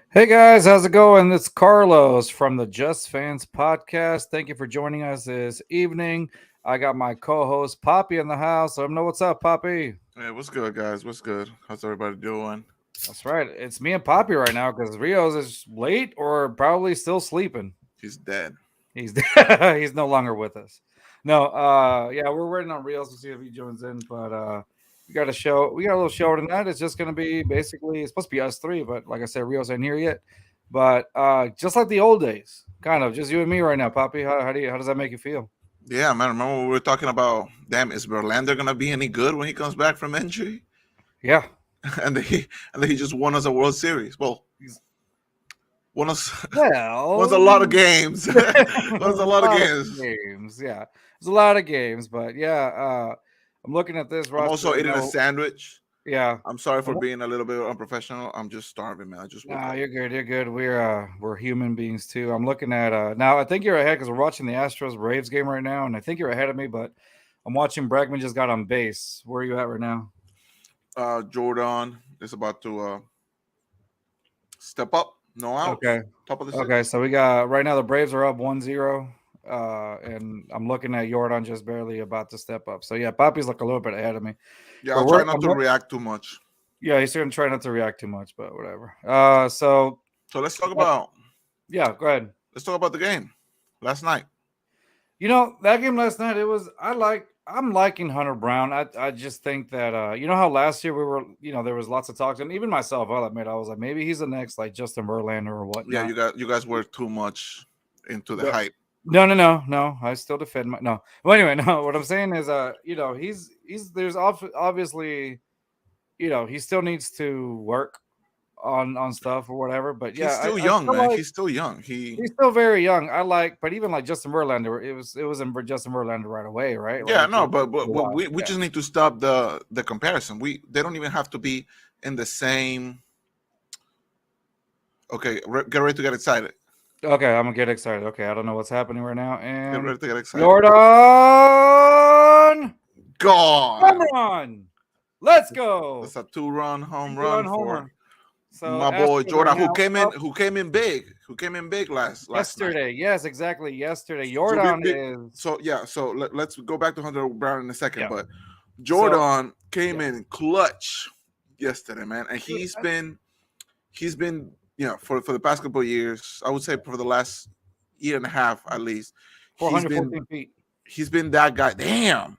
Hey guys, how's it going? It's Carlos from the Just Fans podcast. Thank you for joining us this evening. I got my co-host Poppy in the house. Let them know what's up, Poppy. Hey, what's good, guys? What's good? How's everybody doing? That's right. It's me and Poppy right now because Rios is late or probably still sleeping. He's dead. He's he's no longer with us. No, yeah, we're waiting on Rios to see if he joins in, but we got a show. We got a little show tonight. It's just gonna be basically it's supposed to be us three, but like I said, Rios ain't here yet. But just like the old days, kind of just you and me right now, Poppy. How does that make you feel? Yeah, man. Remember when we were talking about, damn, is Verlander gonna be any good when he comes back from injury? Yeah, And then he just won us a World Series. Well, he's won us won us a well, lot of games. Won us there's a a lot of lot of games. games. Yeah, there's a lot of games, but yeah, I'm looking at this I'm roster also right eating a now. sandwich. Yeah. I'm sorry for being a little bit unprofessional. I'm just starving, man. I just woke Nah, up. you're good. You're good. We're human beings too. I'm looking at now. I think you're ahead because we're watching the Astros Braves game right now, and I think you're ahead of me. But I'm watching Bregman just got on base. Where are you at right now? Jordan is about to step up. No outs. Okay. Top of the Okay. six. So we got right now the Braves are up 1-0. And I'm looking at Jordan just barely about to step up. So yeah, Poppy's like a little bit ahead of me. Yeah, But I'll we're try not I'm to look, react too much. yeah, he's gonna try not to react too much, but whatever. So So yeah, go ahead. let's talk about the game last night. That game last night, I'm liking Hunter Brown. I just think that you know how last year we were, there was lots of talks, and even myself, I'll admit, I was like, maybe he's the next like Justin Verlander or Yeah, whatnot. you guys were too much into the But hype. no. I still defend my no. Well, anyway, no. What I'm saying is, he's there's obviously, he still needs to work on stuff or whatever. But He's yeah, still I young, feel man. like He's still young. He he's still very young. But even like Justin Verlander, it was in Justin Verlander right away, right? Yeah, Like no, it but, took but, a but while. we Yeah. just need to stop the comparison. They don't even have to be in the same. Okay, get ready to get excited. Okay, I'm gonna get excited. Okay, I don't know what's happening right now. Get And ready to get excited. Jordan home Gone. run. Let's go. That's a two-run home Two-run run for homer. So my boy Astros right Jordan, now up who came in big last night. yesterday. Yes, exactly. Yesterday. So Jordan is let's go back to Hunter Brown in a second. yeah. But So Jordan came yeah. in clutch yesterday, man, and Dude, he's been for the past couple of years, I would say for the last year and a half at least, he's been 414 feet. he's been that guy. Damn,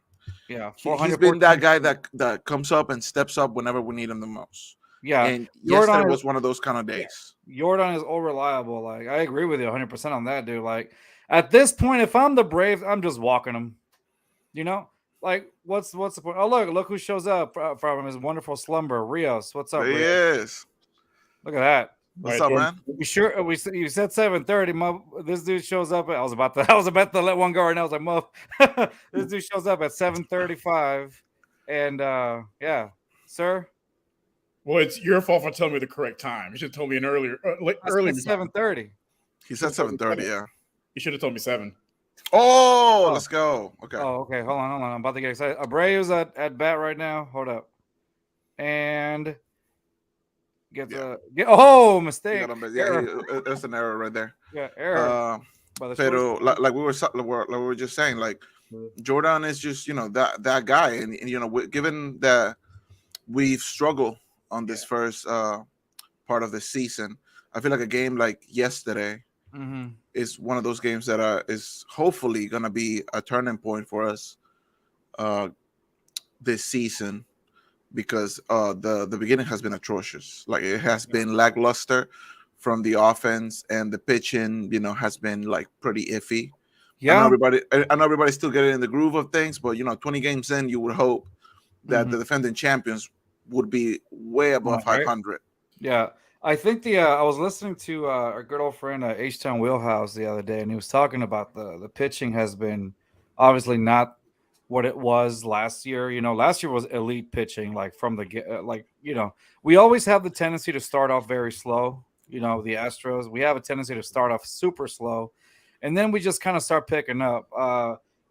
Yeah, he's been that 414 guy feet. that comes up and steps up whenever we need him the most. Yeah. And yesterday Jordan is was one of those kind of yeah. days. Jordan is all reliable. Like I agree with you 100% on that, dude. Like at this point, if I'm the Braves, I'm just walking them. You know, like what's the point? Oh look who shows up from his wonderful slumber, Rios. What's up, There he Rios? is. Look at that. What's Right up, there. man? We sure you said 7:30. This dude shows up. I was about to let one go right now. I was like, Muff, this dude shows up at 7:35, and yeah, sir, Well, it's your fault for telling me the correct time. You should have told me an I earlier said time. 7:30. He You should said have told me 7:30. 7. Yeah. You should have told me 7. Oh, Oh, let's go. Okay. oh, okay. Hold on. I'm about to get excited. Abreu's at bat right now. Hold up, and get Yeah. the get. Oh, You got mistake, him. Yeah, error. there's an error right there. Yeah, error Uh, by the Pero shortstop. like we were just saying, like Jordan is just that guy, and given that we've struggled on Yeah. this first part of the season, I feel like a game like yesterday Mm-hmm. is one of those games that is hopefully gonna be a turning point for us uh, this season because the beginning has been atrocious. Like it has Yeah. been lackluster from the offense, and the pitching, has been like pretty iffy. Yeah. I know everybody's still getting in the groove of things, but 20 games in, you would hope that Mm-hmm. the defending champions would be way above All right. 500. Yeah, I think I was listening to our good old friend H Town Wheelhouse the other day, and he was talking about the pitching has been obviously not what it was last year. Last year was elite pitching, like from we always have the tendency to start off very slow. The Astros, we have a tendency to start off super slow, and then we just kind of start picking up.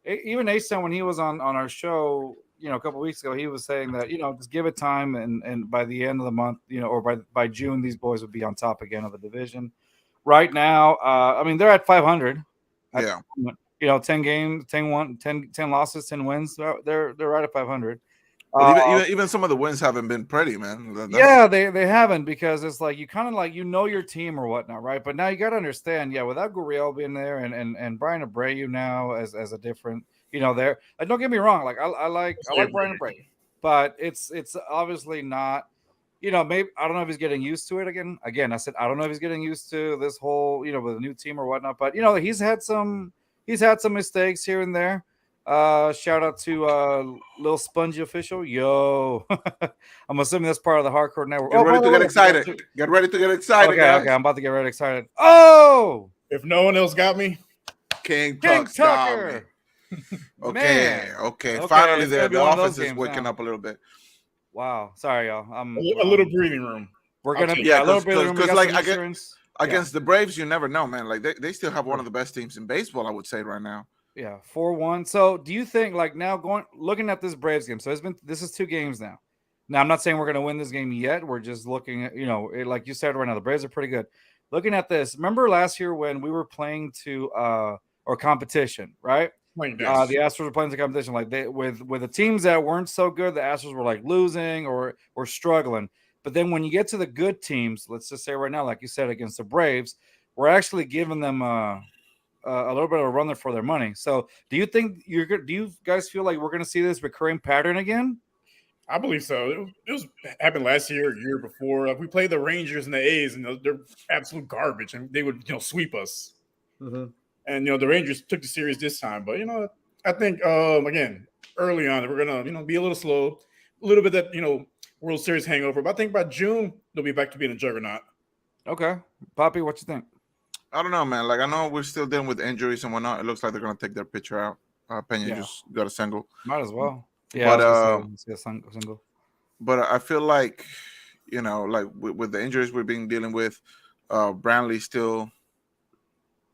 Even H Town when he was on our show. a couple weeks ago, he was saying that just give it time, and by the end of the month, or by June, these boys would be on top again of the division. Right now, I mean, they're at 500. At Yeah. 10 games, 10 losses, 10 wins. They're right at 500. But even some of the wins haven't been pretty, man. Yeah, they haven't, because it's like you kind of like your team or whatnot, right? But now you got to understand, without Gurriel being there and Brian Abreu now as a different, there. Like, don't get me wrong, like I like Brian Abreu, but it's obviously not. Maybe I don't know if he's getting used to it again. Again, I said I don't know if he's getting used to this whole, with a new team or whatnot. But he's had some mistakes here and there. Shout out to Lil Spongy Official. Yo, I'm assuming that's part of the Hardcore Network. Get ready to get excited. Get ready to get excited, guys. Okay, I'm about to get really excited. Oh, if no one else got me, King Tucker. Okay. Finally, the offense is waking up a little bit. Wow, sorry, y'all. I'm a little breathing room. We're gonna a little breathing room because like against the Braves, you never know, man. Like they still have one of the best teams in baseball, I would say, right now. Yeah, 4-1. So do you think, like, now looking at this Braves game? So this is 2 games now. Now I'm not saying we're gonna win this game yet. We're just looking at, like you said right now, the Braves are pretty good. Looking at this, remember last year when we were playing to or competition, right? The Astros were playing the competition, like with the teams that weren't so good, the Astros were like losing or struggling. But then when you get to the good teams, let's just say right now, like you said, against the Braves, we're actually giving them a little bit of a run for their money. So do you think do you guys feel like we're going to see this recurring pattern again? I believe so. It was happened last year, year before. We played the Rangers and the A's, and they're absolute garbage, and they would sweep us. Mm-hmm. And the Rangers took the series this time, but I think again early on we're gonna be a little slow, a little bit that World Series hangover. But I think by June they'll be back to being a juggernaut. Okay, Poppy, what you think? I don't know, man. Like I know we're still dealing with injuries and whatnot. It looks like they're gonna take their pitcher out. Pena just got a single. Might as well. Yeah, but a single. But I feel like like with the injuries we've been dealing with, Brantley still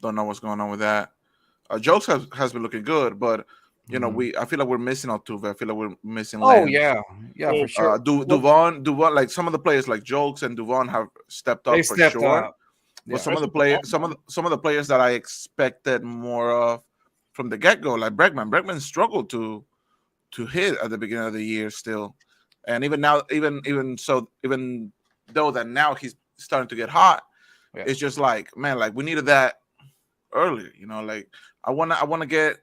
don't know what's going on with that. Jokes has been looking good, but I feel like we're missing Altuve. I feel like we're missing. Oh yeah, for sure. Duvon, like some of the players like Jokes and Duvon have stepped up for sure. But some of the players that I expected more of from the get go, like Bregman struggled to hit at the beginning of the year still, and even now, even though that now he's starting to get hot, it's just like, man, like we needed that earlier. Like I wanna get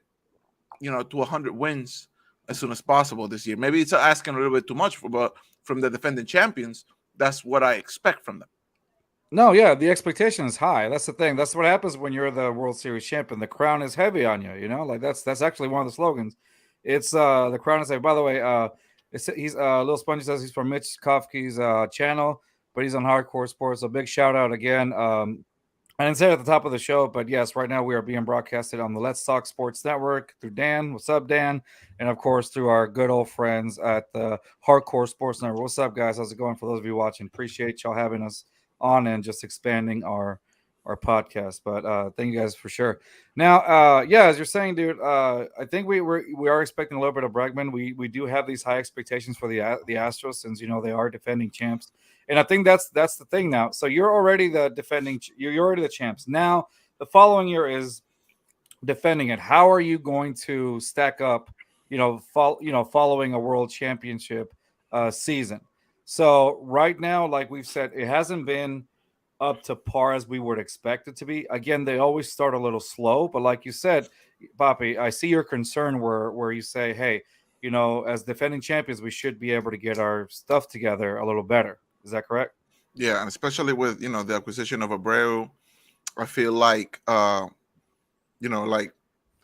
to 100 wins as soon as possible this year. Maybe it's asking a little bit too much but from the defending champions. That's what I expect from them. No, yeah, the expectation is high. That's the thing. That's what happens when you're the World Series champion. The crown is heavy on you. Like that's actually one of the slogans. It's the crown is heavy. By the way, he's Lil Spongy says he's from Mitch Kofke's channel, but he's on Hardcore Sports. So big shout out again. I didn't say it at the top of the show, but yes, right now we are being broadcasted on the Let's Talk Sports Network through Dan. What's up, Dan? And of course through our good old friends at the Hardcore Sports Network. What's up, guys? How's it going? For those of you watching, appreciate y'all having us on and just expanding our podcast. But thank you guys for sure. Now, as you're saying, dude, I think we are expecting a little bit of Bregman. We do have these high expectations for the Astros, since they are defending champs, and I think that's the thing now. So you're already you're already the champs. Now the following year is defending it. How are you going to stack up? Following a world championship season. So right now, like we've said, it hasn't been up to par as we would expect it to be. Again, they always start a little slow, but like you said, Poppy, I see your concern where you say, hey, as defending champions, we should be able to get our stuff together a little better. Is that correct? Yeah, and especially with the acquisition of Abreu, I feel like like,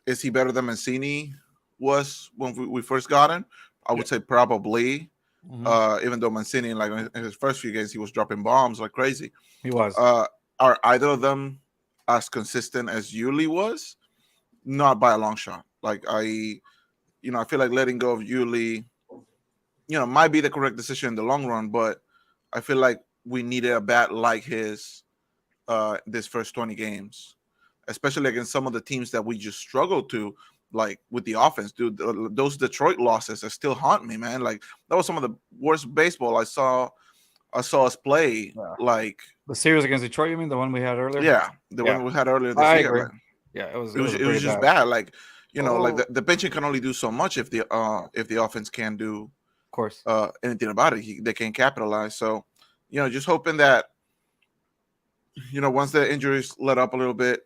is he better than Mancini was when we first got him? I would say probably. Mm-hmm. Even though Mancini, like in his first few games, he was dropping bombs like crazy. He was. Are either of them as consistent as Yuli was? Not by a long shot. Like I feel like letting go of Yuli, might be the correct decision in the long run, but I feel like we needed a bat like his this first 20 games, especially against some of the teams that we just struggled to. like with the offense, dude. Those Detroit losses are still haunt me, man. Like that was some of the worst baseball I saw us play. Yeah. Like The series against Detroit, you mean the one we had earlier? yeah, the Yeah, one we had earlier this I year. agree. Like Yeah, it it was was it pretty was just bad. bad. Like like Oh, the pitching can only do so much if the offense can't do of course. anything about it. They can't capitalize. So just hoping that once the injuries let up a little bit,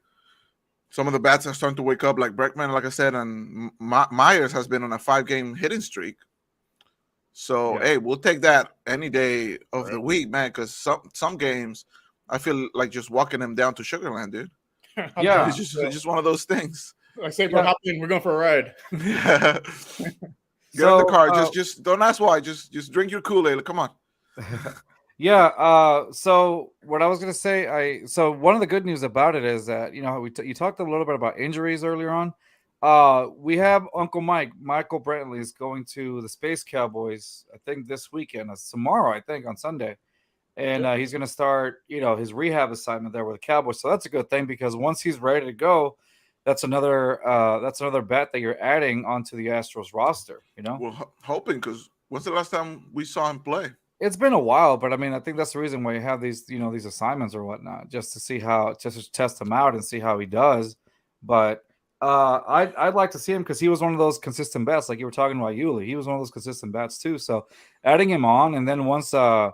some of the bats are starting to wake up, like Breckman, like I said, and Myers has been on a 5-game hitting streak. So Yeah. hey, we'll take that any day of the Right. week, man. Because some games, I feel like just walking them down to Sugarland, dude. I'm Yeah. down. It's just one of those things. Like say, bro, Yeah. hop in. We're going for a ride. Get in the So, car. Just don't ask why. Just drink your Kool-Aid. Come on. yeah. So what I was gonna say, so one of the good news about it is that you talked a little bit about injuries earlier on. We have Uncle Michael Brantley is going to the Space Cowboys. I think this weekend, tomorrow. I think on Sunday, and he's gonna start his rehab assignment there with the Cowboys. So that's a good thing because once he's ready to go, that's another bet that you're adding onto the Astros roster. Well, hoping because when's the last time we saw him play? It's been a while, but I mean, I think that's the reason why you have these assignments or whatnot, just to see just to test him out and see how he does. But I'd like to see him because he was one of those consistent bats, like you were talking about Yuli. He was one of those consistent bats too. So adding him on, and then once our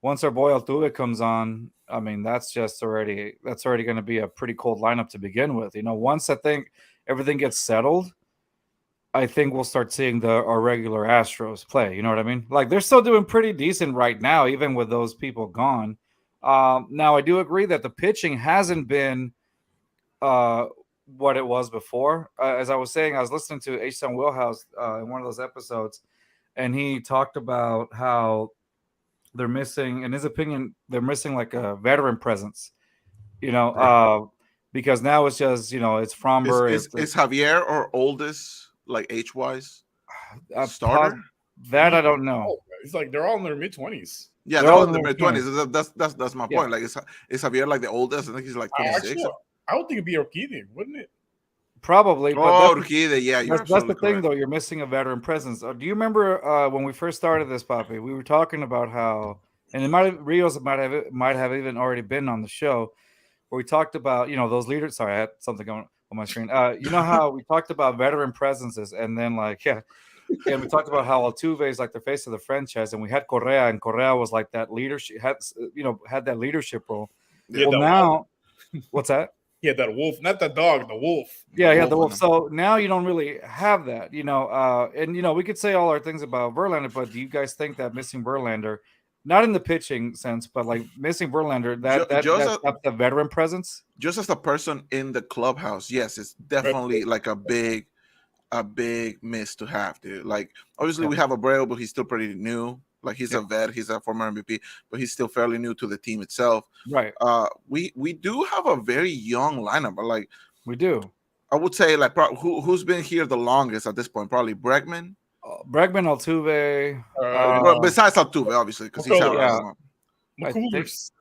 boy Altuve comes on, I mean, that's already going to be a pretty cold lineup to begin with. Once I think everything gets settled, I think we'll start seeing our regular Astros play. You know what I mean? Like they're still doing pretty decent right now, even with those people gone. Now I do agree that the pitching hasn't been uh, what it was before. As I was saying, I was listening to H. Town Wheelhouse in one of those episodes, and he talked about how they're missing, in his opinion, they're missing like a veteran presence. Right. Because now it's just it's Is Fromber, is is Javier our oldest, like age wise, uh, starter? that I don't know. It's like they're all in their mid-20s. Yeah, They're they're all all in in the their mid 20s. That's my Yeah. point. Like, is Javier like the oldest? I think he's like 26. Actually, I would think it'd be Orquídea, wouldn't it? Probably, but Oh, Urquide, yeah, you're that's the absolutely thing correct. though. You're missing a veteran presence. Do you remember when we first started this, Poppy? We were talking about how, and it Rios might have even already been on the show, where we talked about those leaders. Sorry, I had something going on my screen. You know how we talked about veteran presences, and then and we talked about how Altuve is like the face of the franchise, and we had Correa, and Correa was like that leadership had that leadership role. Yeah, Well, that now what's that? Yeah, that wolf, not the dog, the wolf. Yeah, The yeah, the wolf wolf. on him. So now you don't really have that, and we could say all our things about Verlander, but do you guys think that missing Verlander, not in the pitching sense, but like missing Verlander, Just that's the veteran presence? just as a person in the clubhouse, yes, it's Right. definitely like a big miss to have, dude. Like obviously Yeah, we have Abreu, but he's still pretty new. Like he's yeah, a vet, he's a former MVP, but he's still fairly new to the team itself. right. We do have a very young lineup. But like We do. I would say, like who's been here the longest at this point? Probably Bregman. Bregman, Altuve, Well, besides Altuve, obviously, because he's out. McCullers. yeah, I think McCullers.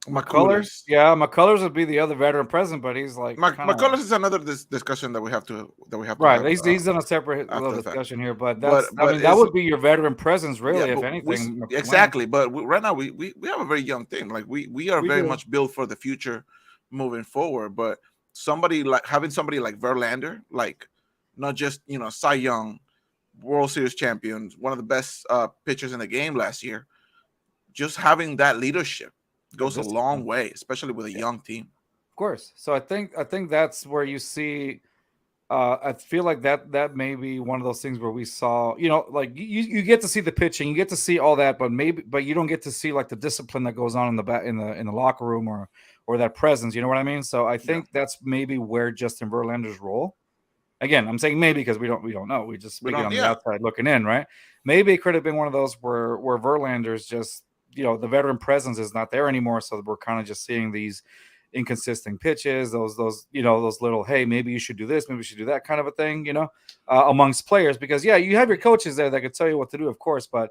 McCullers. Yeah, McCullers would be the other veteran presence, but he's like kind of McCullers is another discussion that we have to right. have He's on a separate after little the fact. discussion here, but But I mean, that it's would be your veteran presence, yeah, really, if but anything. exactly. But right now we have a very young team. Like we are We very do. much built for the future, moving forward. But having somebody like Verlander, like not just Cy Young, World Series champions, one of the best pitchers in the game last year. Just having that leadership goes a long way, especially with a young team. Of course. So I think that's where you see. I feel like that may be one of those things where we saw, like you get to see the pitching, you get to see all that, but you don't get to see like the discipline that goes on in the locker room or that presence. You know what I mean? So I think that's maybe where Justin Verlander's role. Again, I'm saying maybe because we don't know. We just speaking on the outside looking in, right? Maybe it could have been one of those where Verlander's just the veteran presence is not there anymore, so we're kind of just seeing these inconsistent pitches, those little, hey, maybe you should do this, maybe you should do that kind of a thing, amongst players, because you have your coaches there that could tell you what to do, of course, but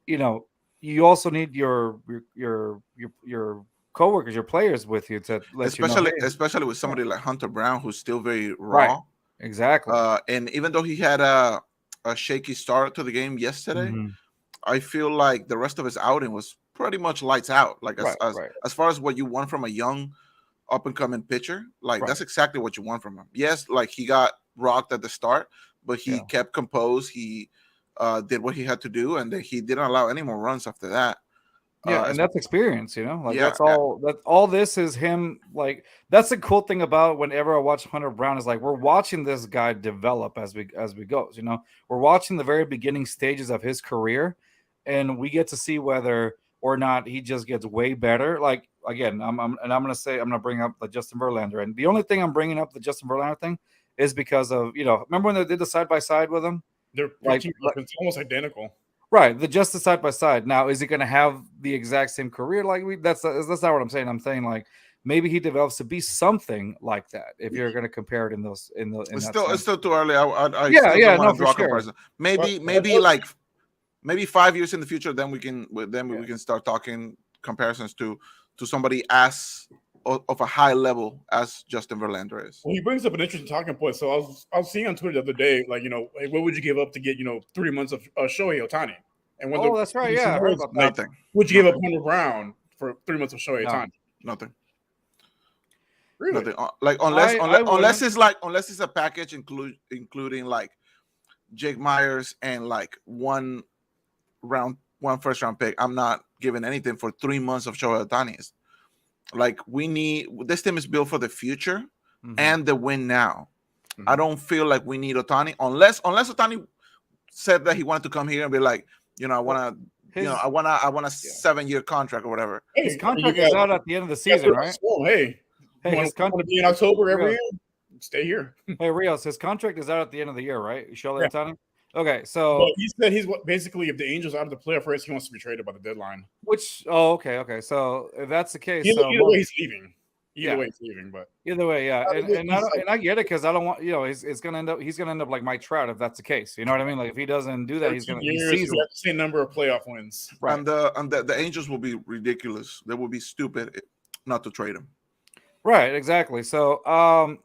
you also need your coworkers, your players with you to let especially you know, hey, especially with somebody like Hunter Brown, who's still very raw. right. Exactly. And even though he had a shaky start to the game yesterday, Mhm. I feel like the rest of his outing was pretty much lights out. Like Right, right, as far as what you want from a young up and coming pitcher, like right. that's exactly what you want from him. Yes, like he got rocked at the start, but he Yeah. kept composed. He did what he had to do, and then he didn't allow any more runs after that. Yeah, and that's experience, like Yeah, that's all this is him. Like that's the cool thing about whenever I watch Hunter Brown is like we're watching this guy develop as we go. We're watching the very beginning stages of his career, and we get to see whether or not he just gets way better. Like again, I'm gonna bring up the Justin Verlander, and the only thing I'm bringing up the Justin Verlander thing is because of remember when they did the side by side with him, They're like it's almost identical. right, the just the side by side. Now, is he going to have the exact same career like we? That's not what I'm saying. I'm saying like maybe he develops to be something like that. If you're going to compare it in it's that still sense. too early. I Yeah, still yeah, don't want no, to for draw a sure. comparison. Maybe maybe 5 years in the future, then we can start talking comparisons to somebody as of a high level as Justin Verlander is. Well, he brings up an interesting talking point. So I was seeing on Twitter the other day, like hey, what would you give up to get 3 months of Shohei Ohtani? And when Oh, that's right. Yeah, I heard about that. Nothing. Would you give up Hunter Brown for 3 months of Shohei No. Ohtani? Nothing. Really? Nothing. Like unless it's a package including like Jake Myers and like one first round pick. I'm not giving anything for 3 months of Shohei Ohtani. Like this team is built for the future and the win now. I don't feel like we need Ohtani unless Ohtani said that he wanted to come here and be like, I want to, I want a 7-year contract or whatever. His contract is out at the end of the season, right? Hey, his contract want to be in October every year? Stay here. Hey, Rios, his contract is out at the end of the year, right? Shohei Ohtani. Okay, so well, he said basically if the Angels are out of the playoff race, he wants to be traded by the deadline. Okay. So if that's the case, either way he's leaving. Either way he's leaving, but either way, yeah, and I get it because I don't want he's gonna end up like Mike Trout if that's the case. You know what I mean? Like if he doesn't do that, he's gonna have the same number of playoff wins. Right. And the Angels will be ridiculous. They will be stupid not to trade him. Right, exactly. So,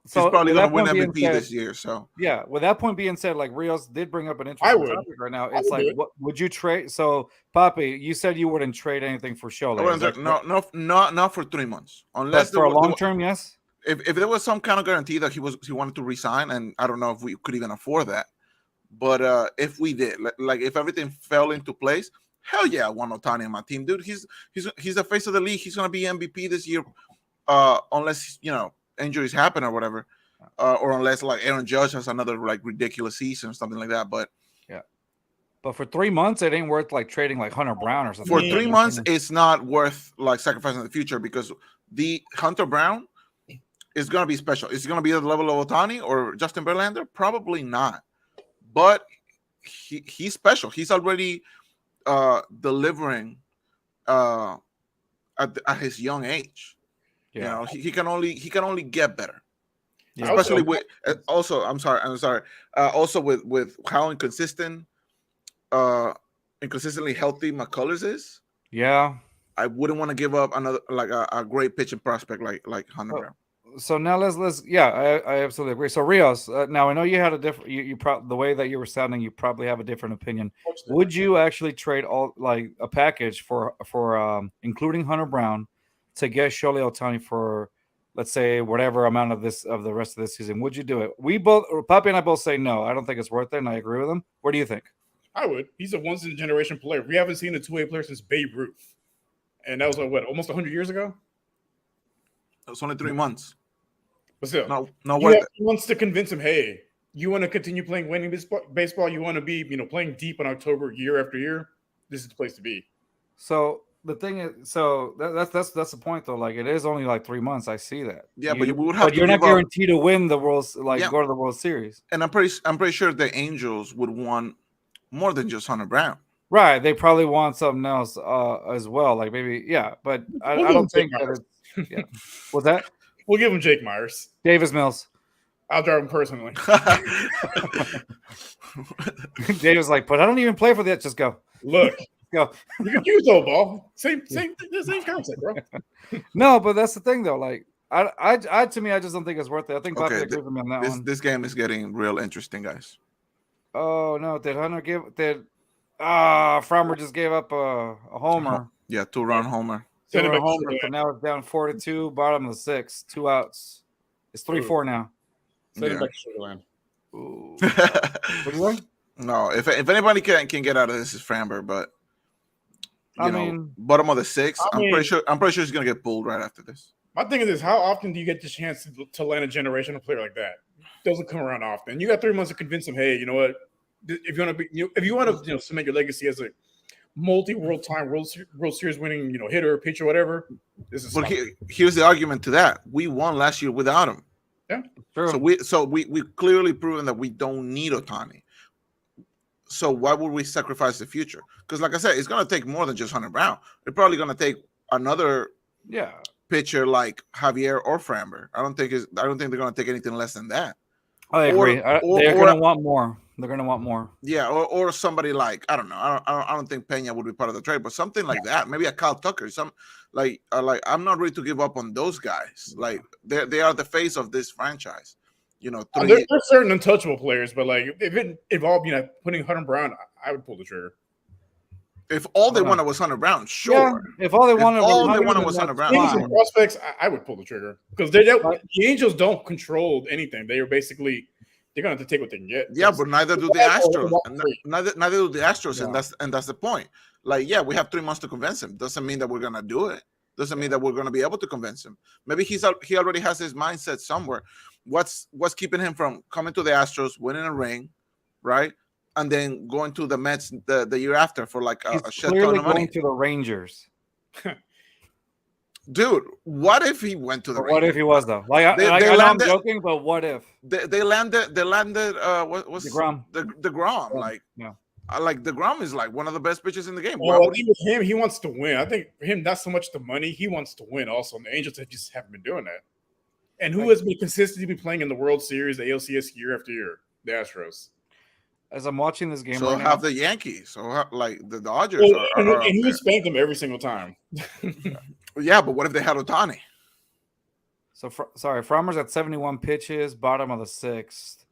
he's probably going to win MVP this year. So, yeah. With that point being said, like Rios did bring up an interesting topic right now. It's like, what would you trade? So, Papi, you said you wouldn't trade anything for Shohei. Not for 3 months, unless for a long term. Yes. If there was some kind of guarantee that he wanted to resign, and I don't know if we could even afford that, but if we did, like if everything fell into place, hell yeah, I want Ohtani on my team, dude. He's the face of the league. He's going to be MVP this year. Unless injuries happen or whatever, or unless like Aaron Judge has another like ridiculous season or something like that. But but for 3 months, it ain't worth like trading like Hunter Brown or something. For 3 months, it's not worth like sacrificing the future because the Hunter Brown is gonna be special. Is it gonna be at the level of Ohtani or Justin Verlander? Probably not. But he's special. He's already delivering at his young age. Yeah. He can only get better. Yeah. Especially with also I'm sorry. Also with how inconsistently healthy McCullers is. Yeah. I wouldn't want to give up another like a great pitching prospect like Hunter Brown. So now let's I absolutely agree. So Rios, now I know you had a different the way that you were sounding, you probably have a different opinion. Would you actually trade all like a package for including Hunter Brown to get Shohei Ohtani for, let's say, whatever amount of the rest of this season? Would you do it? We both, Papi and I both say no. I don't think it's worth it, and I agree with him. What do you think? I would. He's a once in a generation player. We haven't seen a two-way player since Babe Ruth, and that was almost 100 years ago. It was only 3 months. But still, no worth it. He wants to convince him, hey, you want to continue playing winning baseball? You want to be, playing deep in October year after year? This is the place to be. So the thing is, so that's the point though. Like it is only like 3 months. I see that. Yeah, but we would have. But you're not guaranteed to win the World, go to the World Series. And I'm pretty sure the Angels would want more than just Hunter Brown. Right, they probably want something else as well. Like maybe, but I don't think that it's. Yeah. What's that? We'll give him Jake Myers, Davis Mills. I'll drive him personally. Davis like, but I don't even play for that. Just go. Look. Go. You can use old ball. Same concept, bro. No, but that's the thing though. Like, To me, I just don't think it's worth it. I think Poppy Okay, agrees with me on that this one. this game is getting real interesting, guys. Oh no, did Hunter give did Farmer just gave up a homer. Yeah, 2-run homer. Send it back to Homer, so Sugarland. now it's down 4-2, bottom of the 6, 2 outs. It's 3-4 now. Send it Yeah. back to Sugarland. Ooh. What do you think? No, if anybody can get out of this is Framber, but I mean, bottom of the 6, I I'm mean- pretty sure he's gonna get pulled right after this. My thing is this: how often do you get the chance to land a generational player like that? Doesn't come around often. You got 3 months to convince him. Hey, you know what? If you want to be, if you want to, cement your legacy as a multi-world time World Series winning, hitter, pitcher, whatever. This is. But here's the argument to that: we won last year without him. Yeah, true. So we clearly proven that we don't need Ohtani. So why would we sacrifice the future? Because like I said, it's gonna take more than just Hunter Brown. It's probably gonna take another pitcher like Javier or Framber. I don't think they're gonna take anything less than that. I agree. They're gonna want more. They're gonna want more. Yeah, or somebody like I don't know. I don't think Peña would be part of the trade, but something like that. Maybe a Kyle Tucker. Some like I'm not ready to give up on those guys. Like they are the face of this franchise. There's certain untouchable players, but like if it involved putting Hunter Brown, I would pull the trigger. If all they wanted was Hunter Brown, sure. Yeah, if all they wanted was Hunter Brown, prospects, I would pull the trigger because the Angels don't control anything. They are basically they're gonna have to take what they can get. Yeah, but neither do the Astros. Neither do the Astros, and that's the point. Like, yeah, we have 3 months to convince him. Doesn't mean that we're gonna do it. Doesn't mean that we're gonna be able to convince him. Maybe he already has his mindset somewhere. What's keeping him from coming to the Astros, winning a ring, right? And then going to the Mets the year after for like a shit ton of money. Going to the Rangers. Dude, what if he went to the Rangers? What if he was though? Like I'm joking, but what if they landed what's DeGrom? DeGrom, like yeah. Like DeGrom is like one of the best pitchers in the game. Well, I think with him, he wants to win. I think for him, not so much the money. He wants to win also. And the Angels just haven't been doing that. And who has been consistently playing in the World Series, the ALCS year after year? The Astros. As I'm watching this game, so right have now, the Yankees, so like the Dodgers, and he would spank them every single time. Yeah, but what if they had Ohtani? So Farmer's at 71 pitches, bottom of the 6th.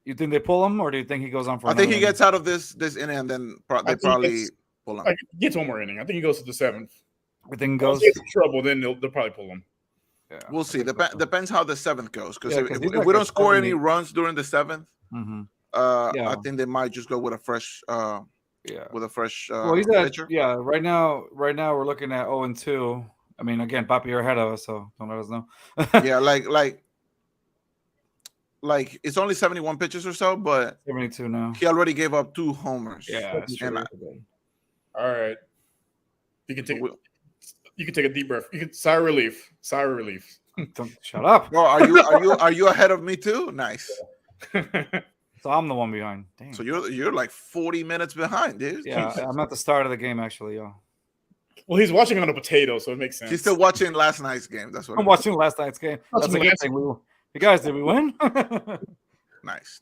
You think they pull him, or do you think he goes on for? I think he gets out of this inning, and then they probably pull him. He gets one more inning. I think he goes to the 7th. Everything goes. If he gets in trouble, then they'll probably pull him. Yeah, we'll see. Depends how the 7th goes. Because if we don't score any runs during the 7th, I think they might just go with a fresh. With a fresh. Well, he's at pitcher. Yeah. Right now we're looking at 0-2. I mean, again, Papi, you're ahead of us, so don't let us know. Yeah, like it's only 71 pitches or so, but 72 now. He already gave up 2 homers. Yeah, that's true. All right, you can take a deep breath. You can sigh of relief. Shut up. Well, are you ahead of me too? Nice. So I'm the one behind. Damn. So you're like 40 minutes behind, dude. Yeah, I'm at the start of the game actually, yo. Well, he's watching on a potato, so it makes sense. He's still watching last night's game. That's what I'm watching last night's game. That's a good thing. You guys, did we win? Nice.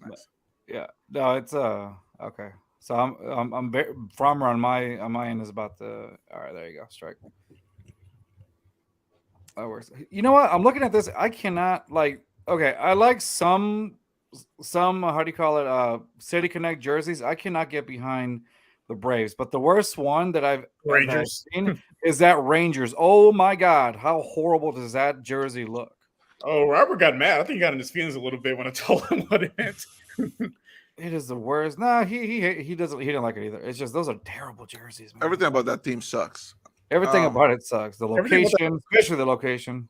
Yeah. No, it's okay. So I'm Farmer on my end is about to. All right, there you go. Strike. That works. You know what? I'm looking at this. I cannot Okay, I like some how do you call it? City Connect jerseys. I cannot get behind the Braves, but the worst one that I've seen is that Rangers. Oh my God, how horrible does that jersey look? Oh, Robert got mad. I think he got in his feelings a little bit when I told him what it meant. It is the worst. No, he didn't like it either. It's just those are terrible jerseys, man. Everything about that team sucks. Everything about it sucks. The location, especially the location.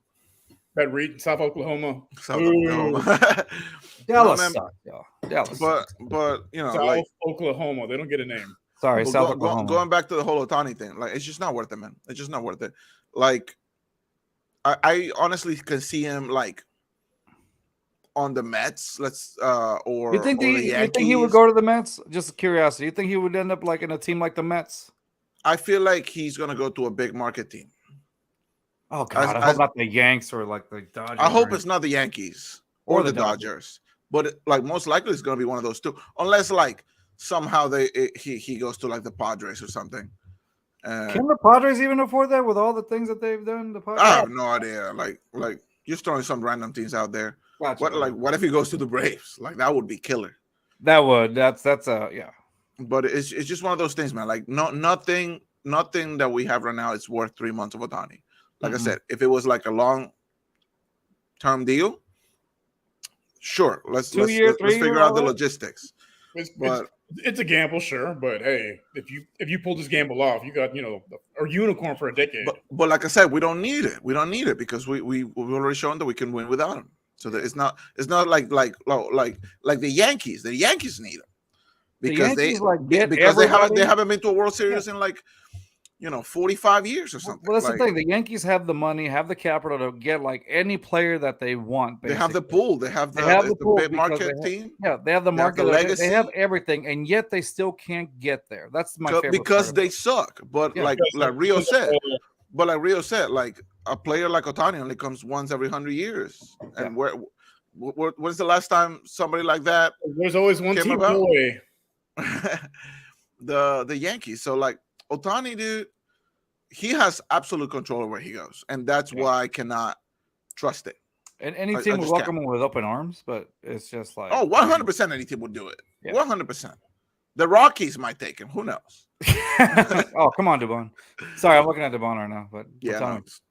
That Reed, South Oklahoma. Dallas sucks, y'all. Dallas. But South Oklahoma. They don't get a name. Sorry, South Oklahoma. Going back to the whole Ohtani thing, like it's just not worth it, man. It's just not worth it. Like I honestly can see him like on the Mets. Or you think he would go to the Mets? Just curiosity. You think he would end up like in a team like the Mets? I feel like he's gonna go to a big market team. Oh God! I hope not the Yanks or like the Dodgers. I hope it's not the Yankees or the Dodgers, but like most likely it's gonna be one of those two, unless like somehow he goes to like the Padres or something. Can the Padres even afford that with all the things that they've done? The Padres? I have no idea. Like just throwing some random teams out there. Gotcha, What if he goes to the Braves? Like that would be killer. that's yeah. But it's just one of those things, man. Like nothing that we have right now is worth 3 months of Ohtani. Like I said, if it was like a long term deal, sure, let's figure out the logistics. It's a gamble, sure, but hey, if you pull this gamble off, you got a unicorn for a decade. But like I said, we don't need it. We don't need it because we've already shown that we can win without him. So that it's not like the Yankees. The Yankees need him because they haven't been to a World Series in 45 years or something. Well, that's the thing. The Yankees have the money, have the capital to get like any player that they want. Basically. They have the pool. They have the market team. Yeah, they have the market. They have everything, and yet they still can't get there. That's my favorite because they suck. But like Rio said, like a player like Ohtani only comes once every 100 years. And when's the last time somebody like that? There's always one team away. The Yankees. So like Ohtani, dude, he has absolute control of where he goes, and that's why I cannot trust it. And any team would welcome him with open arms, but it's just like 100% any team would do it. 100%. The Rockies might take him. Who knows? Oh, come on, Dubon. Sorry, I'm looking at Dubon right now, but seventh.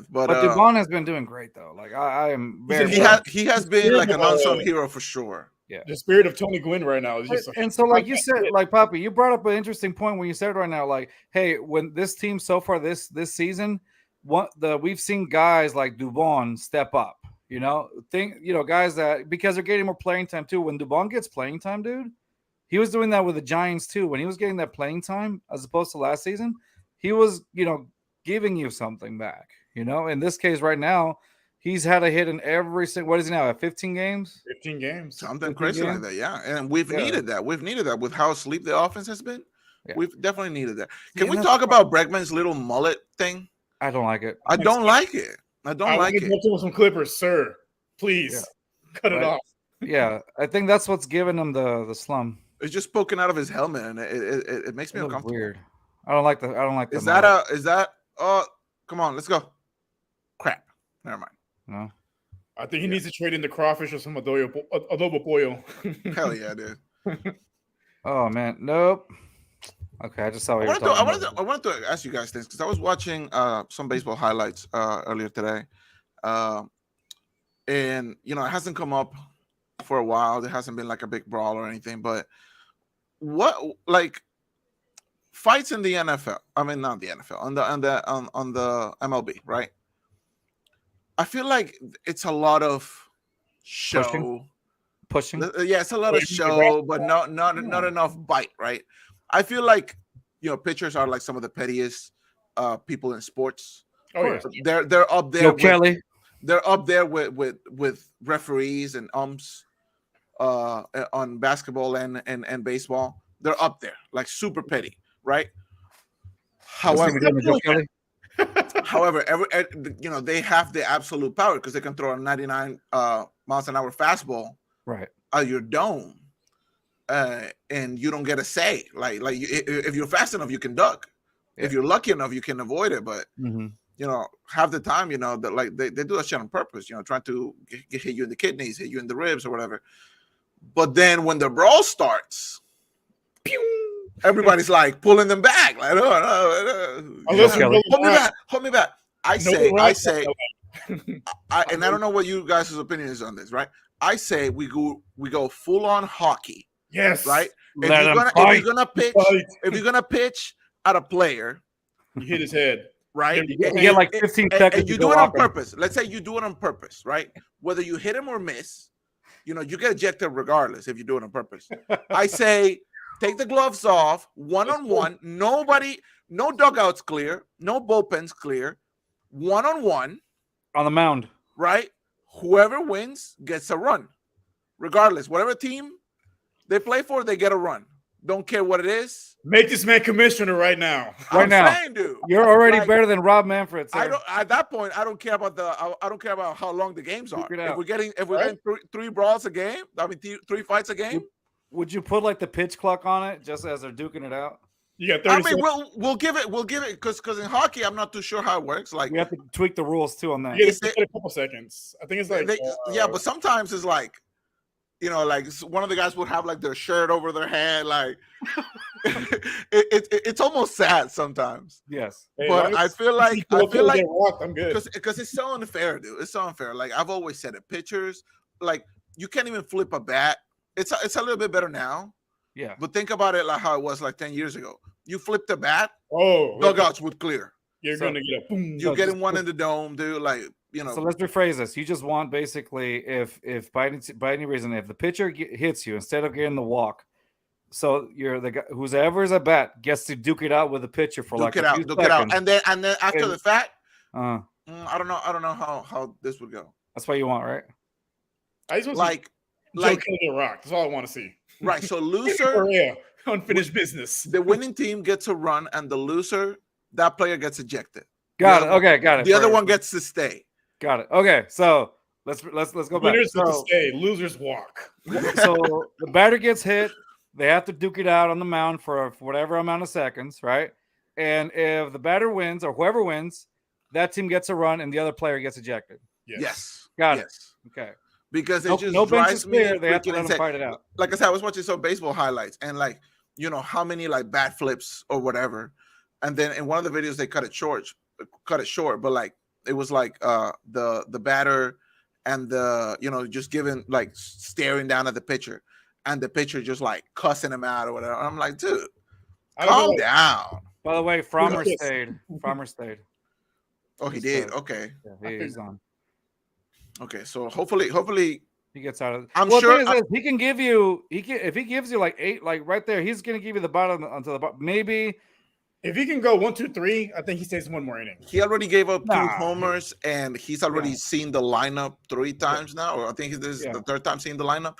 But Dubon has been doing great though. Like I am very. He has been like an unsung hero for sure. Yeah, the spirit of Tony Gwynn right now is just. And so, like you said, like Papi, you brought up an interesting point when you said right now, like, hey, when this team so far this season, we've seen guys like Dubon step up. Guys that because they're getting more playing time too. When Dubon gets playing time, dude, he was doing that with the Giants too. When he was getting that playing time as opposed to last season, he was giving you something back. In this case, right now. He's had a hit in every single. What is he now at 15 games? 15 games, something crazy like that. Yeah, and we've needed that. We've needed that with how asleep the offense has been. Yeah. We've definitely needed that. Can we talk about Bregman's little mullet thing? I don't like it. I don't like it. I don't like it. With some clippers, sir. Please cut it off. Yeah, I think that's what's giving him the slum. It's just poking out of his helmet, and it makes me uncomfortable. Weird. I don't like the. Is that? Oh, come on, let's go. Crap. Never mind. No, I think he needs to trade in the crawfish or some adobo pollo. Hell yeah, dude. Oh man, nope. Okay, I just saw. I wanted to ask you guys this because I was watching some baseball highlights earlier today, and it hasn't come up for a while. There hasn't been like a big brawl or anything, but what like fights in the NFL? I mean, not the NFL, on the MLB, right? I feel like it's a lot of show. Pushing. Yeah, it's a lot of show, but not enough bite, right? I feel like pitchers are like some of the pettiest people in sports. Oh yeah, they're up there. Kelly. They're up there with referees and umps on basketball and baseball. They're up there, like super petty, right? However, they have the absolute power because they can throw a 99 miles an hour fastball at your dome, and you don't get a say. Like if you're fast enough, you can duck. Yeah. If you're lucky enough, you can avoid it. But half the time, that like they do that shit on purpose. Trying to hit you in the kidneys, hit you in the ribs, or whatever. But then when the brawl starts, pew! Everybody's like pulling them back, like, hold me back. I say, and I don't know what you guys' opinion is on this, right? I say we go full on hockey. Yes, right. If you're gonna pitch at a player, you hit his head, right? You get like 15 seconds. And you do it on purpose. Let's say you do it on purpose, right? Whether you hit him or miss, you get ejected regardless if you do it on purpose. I say. Take the gloves off, one-on-one. Nobody, no dugouts clear, no bullpens clear. One-on-one. On the mound. Right? Whoever wins gets a run. Regardless, whatever team they play for, they get a run. Don't care what it is. Make this man commissioner right now. I'm saying, dude. You're already better than Rob Manfred. Sir. At that point, I don't care about how long the games are. If we're getting three brawls a game, I mean 3 fights a game. Would you put like the pitch clock on it just as they're duking it out? You got I 30 mean, seconds. we'll give it because in hockey I'm not too sure how it works. Like We have to tweak the rules too on that. You Is get a couple seconds. I think it's like yeah, but sometimes it's like, like one of the guys would have like their shirt over their head, like it's almost sad sometimes. Yes. hey, But I feel like get rocked, I'm good. because it's so unfair, dude. It's so unfair. Like I've always said it. Pitchers, like you can't even flip a bat. It's a little bit better now, Yeah. but think about it like how it was like 10 years ago. You flipped a bat, Oh, dugouts would clear. you're So- gonna get a boom. You're No, getting just- one in the dome, dude. Like So let's rephrase this. You just want basically if by any reason if the pitcher hits you instead of getting the walk, so you're the guy who's ever is at bat gets to duke it out with the pitcher for duke like it a few out, duke it out, seconds. and then after And- the fact, Uh, I don't know how this would go. that's what you want, right? I just want Like like Joe get rocked. That's all I want to see. right. So loser, Yeah, unfinished business. the winning team gets a run, and the loser, that player gets ejected. Got The it. other- Okay, got it. The other Right. one gets to stay. Got it. Okay, so let's go back. Winners get to So, stay. Losers walk. so the batter gets hit. They have to duke it out on the mound for whatever amount of seconds, right? And if the batter wins or whoever wins, that team gets a run and the other player gets ejected. Yes. Got it. Yes. Okay. Because it No, just no bench drives is me clear. They have to freaking let them insane. fight it out. Like I said, I was watching some baseball highlights and like, how many like bat flips or whatever. And then in one of the videos they cut it short, but like it was like the batter and the just giving like staring down at the pitcher and the pitcher just like cussing him out or whatever. I'm like, dude, I don't calm know. down. By the way, Frommer Yes. stayed. Frommer stayed. Oh, he Just, did. uh, Okay. Yeah, he's on. Okay. So hopefully He gets out of. I'm Well, sure the thing is this, he can give you. If he gives you like 8, like right there, he's gonna give you the bottom until the bottom. Maybe If he can go 1, 2, 3, I think he stays one more inning. he already gave up 2 Nah. homers and he's already seen the lineup 3 times now, or I think this is Yeah. the 3rd time seeing the lineup.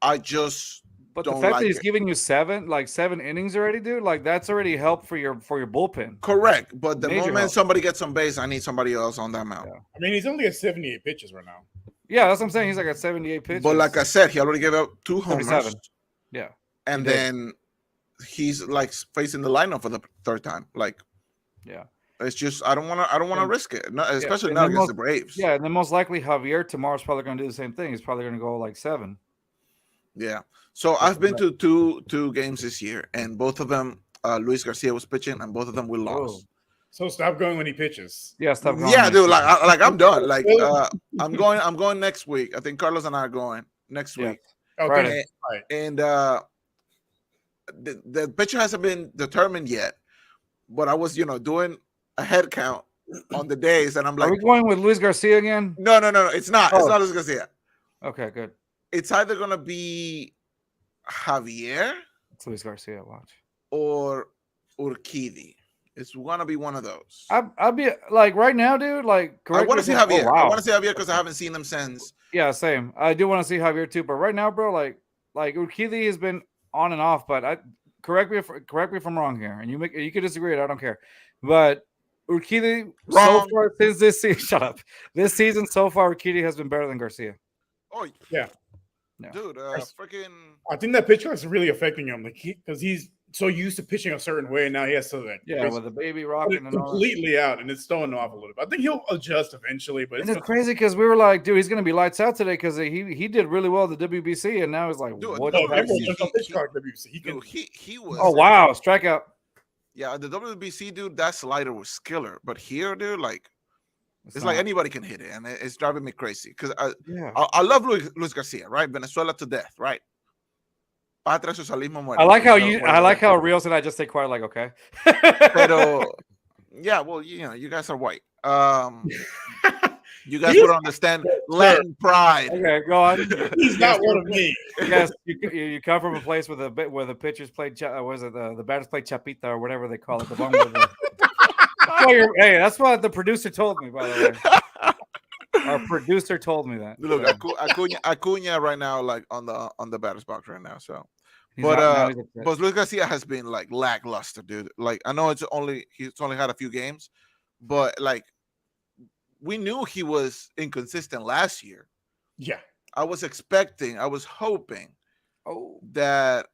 I just But don't the fact like that he's it. giving you 7 innings already, dude, like that's already help for your bullpen. Correct, but the Major moment help. somebody gets on base, I need somebody else on that mound. Yeah. I mean, he's only at 78 pitches right now. Yeah, that's what I'm saying. He's like at 78 pitches. But like I said, he already gave up 2 homers, 77. Yeah, and he did. then he's like facing the lineup for the 3rd time. Like yeah, it's just I don't want to And- risk it, especially and not then against most- the Braves. yeah. And then most likely Javier tomorrow's probably going to do the same thing. He's probably going to go like 7. Yeah. So I've been to two games this year, and both of them, Luis Garcia was pitching, and both of them we lost. So stop going when he pitches. Yeah, stop going. Yeah, man. dude. Like I'm done. Like I'm going next week. I think Carlos and I are going next Yeah. week. Okay. Friday. Right. And the picture hasn't been determined yet, but I was doing a head count on the days, and I'm Are like, we going with Luis Garcia again? no, it's not. It's Oh. not Luis Garcia. Okay, good. It's either gonna be Javier It's Luis Garcia. Watch. or Urquidy. It's gonna be one of those. I'd be like right now, dude. Like, I want to see correct me if Javier. I'm- oh, I wow. want to see Javier because I haven't seen him since. Yeah, same. I do want to see Javier too, but right now, bro, like Urquidy has been on and off. But correct me if I'm wrong here, and you could disagree. I don't care. But Urquidy so Wrong. far since this season, shut up. This season so far, Urquidy has been better than Garcia. Oh Yeah. No. dude, Yes. freaking. I think that pitch clock is really affecting him, like because he's so used to pitching a certain way, and now he has to like Yeah, with the baby put rocking it and all. That. completely out, and it's throwing off a little bit. I think he'll adjust eventually, but And it's crazy because we were like, dude, he's gonna be lights out today because he did really well at the WBC, and now he's like, Dude, what? no, the no, heck? everyone he- jumps on he- pitch clock WC. He can. Dude, he was. Oh wow, strikeout. Yeah, the WBC dude, that slider was killer. But here, dude, like it's not. like anybody can hit it, and it's driving me crazy because Yeah. I love Luis Garcia, right? Venezuela to death, right? Patria socialismo muere. I like how Whatever. Rios and I just stay quiet, like, okay. Pero yeah, well, you guys are white. You guys He is- would understand Latin pride. Okay, go on. He's not one of me. Yes, you come from a place where the pitchers played, was it the batters played chapita or whatever they call it, the one with the. Hey, that's what the producer told me, by the way. Our producer told me that. Look, So, Acuna right now, like on the batter's box right now. So, he's but now he's upset. but Luis Garcia has been like lackluster, dude. Like I know he's only had a few games, but like we knew he was inconsistent last year. Yeah. I was hoping Oh, that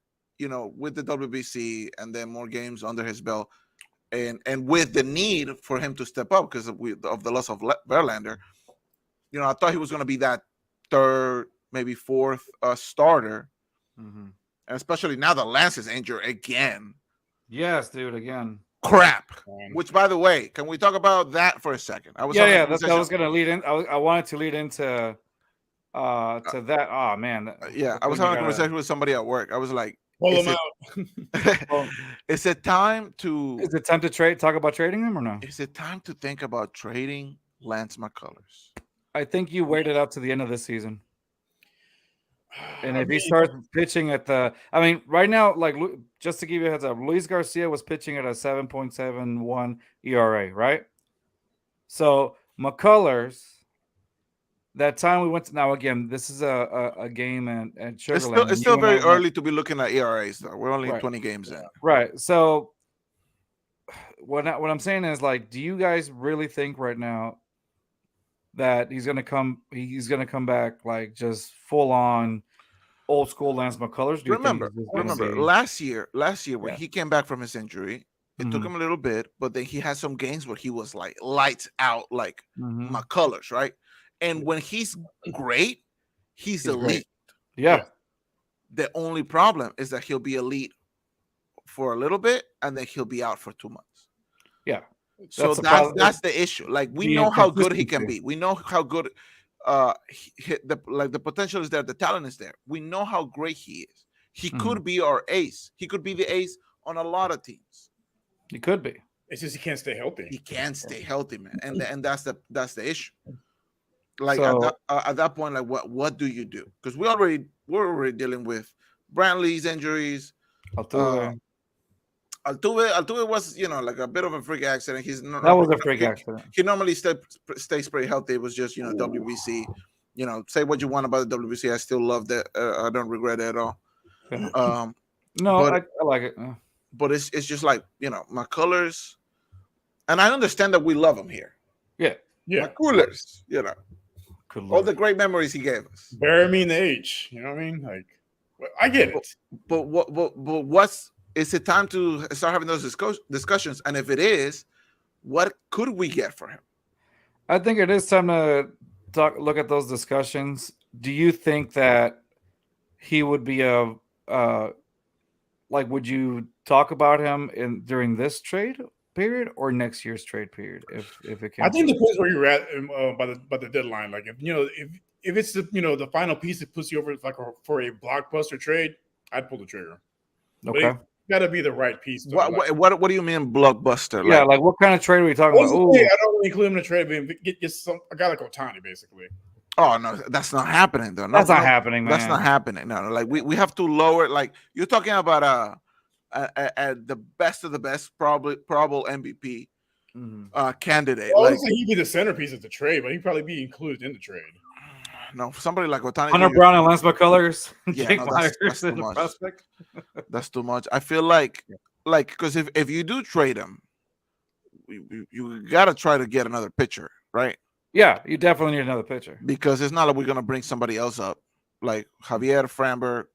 with the WBC and then more games under his belt, and with the need for him to step up because of the loss of Verlander, I thought he was going to be that third, maybe fourth starter, Mhm. and especially now that Lance is injured again. Yes, dude. Again. Crap. Which, by the way, can we talk about that for a second? I was gonna lead in. I wanted to lead into to that. Oh man. Yeah, I was having a conversation with somebody at work. I was like, pull him out. Is it time to? Is it time to trade? Talk about trading him or no? Is it time to think about trading Lance McCullers? I think you waited out to the end of this season. And if he starts pitching at right now, like just to give you a heads up, Luis Garcia was pitching at a 7.71 ERA, right? So McCullers, that time we went to, now again, this is a game at Sugarland. It's still very early to be looking at ERAs though. We're only 20 games in. Right. So what I'm saying is, like, do you guys really think right now that he's gonna come back like just full on old school Lance McCullers? Remember last year when he came back from his injury, it took him a little bit, but then he had some games where he was like lights out, like McCullers, right? And when he's great, he's elite. Great. Yeah. The only problem is that he'll be elite for a little bit and then he'll be out for 2 months. Yeah. So that's the issue. Like, we know how good he can be. We know how good the potential is there. The talent is there. We know how great he is. He could be our ace. He could be the ace on a lot of teams. He could be. It's just he can't stay healthy. He can't stay healthy, man. And that's the issue. Like, so, at that point, like, what do you do? Because we're already dealing with Brantley's injuries. Altuve was, like a bit of a freak accident. That was a freak accident. He normally stays pretty healthy. It was just, WBC. Say what you want about the WBC. I still love that. I don't regret it at all. I like it. But it's just like, McCullers. And I understand that we love him here. Yeah. McCullers, all the great memories he gave us. Bury me in the H. You know what I mean? Like, I get it. But is it time to start having those discussions? And if it is, what could we get for him? I think it is time to look at those discussions. Do you think that he would be would you talk about him during this trade period or next year's trade period? If it can, I think it depends where you're at by the deadline. Like, if it's the final piece that puts you over for a blockbuster trade, I'd pull the trigger. Okay. Got to be the right piece. What do you mean blockbuster? Yeah, like what kind of trade are we talking about? I don't really include him in a trade, but get a guy like Ohtani, basically. Oh no, that's not happening though. That's not happening, man. That's not happening. No, like we have to lower. Like, you're talking about the best of the best, probable MVP candidate. Well, like, he'd be the centerpiece of the trade, but he'd probably be included in the trade. No, somebody like Ohtani, Hunter Brown and Lance McCullers. Yeah, that's too much. That's too much. I feel like because if you do trade him, you gotta try to get another pitcher, right? Yeah, you definitely need another pitcher, because it's not like we're gonna bring somebody else up like Javier Framber,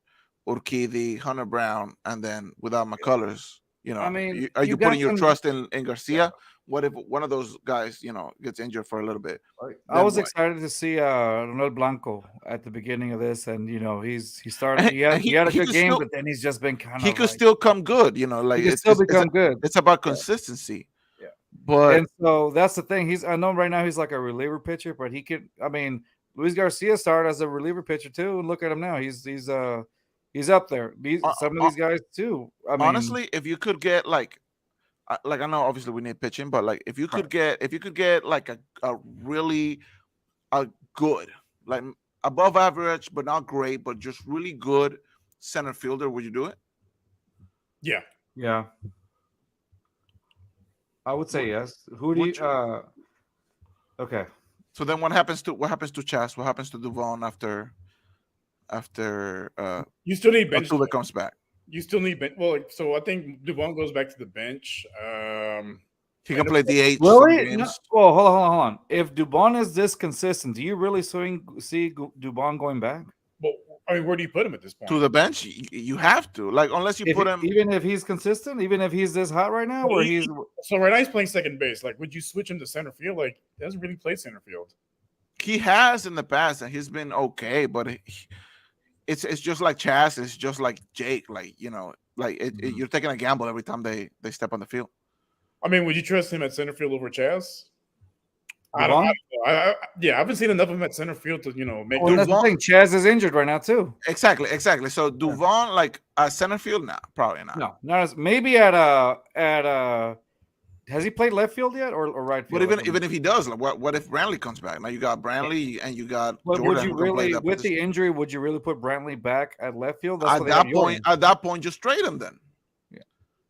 Urquidy, Hunter Brown, and then without McCullers. I mean, are you putting your trust in Garcia? What if one of those guys, gets injured for a little bit? I was excited to see Ronel Blanco at the beginning of this, and he started. He had a good game, but then he's just been kind of. He could still come good, like he could still become good. It's about consistency. Yeah, but and so that's the thing. I know right now he's like a reliever pitcher, but he could. I mean, Luis Garcia started as a reliever pitcher too, and look at him now. He's up there. Some of these guys too. I mean, honestly, if you could get like I know obviously we need pitching, but like if you could get like a really good, like above average but not great, but just really good center fielder, would you do it? Yeah. I would say yes. Who do you? Okay. So then, what happens to Chas? What happens to Duvon after you still need bench until it comes back? You still need bench. Well, so I think Duvon goes back to the bench. He can play DH. Really? No, well, hold on. If Dubon is this consistent, do you really see Dubon going back? Well, I mean, where do you put him at this point? To the bench. You have to, like, unless you put him. Even if he's consistent, even if he's this hot right now, where he's so right now he's playing second base. Like, would you switch him to center field? Like, he doesn't really play center field. He has in the past, and he's been okay, but it's just like Chaz. It's just like Jake. Like, you know, like you're taking a gamble every time they step on the field. I mean, would you trust him at center field over Chaz? I don't know. I haven't seen enough of him at center field to, you know, make. Well, that's the thing. Chaz is injured right now too. Exactly. So Duvon, like center field, now probably not. No, not as maybe at has he played left field yet or right field? But even if he does, like, what if Brantley comes back? Now you got Brantley and you got But Jordan. would you really, with position. the injury, would you really put Brantley back at left field? At that point, just trade him then. Yeah,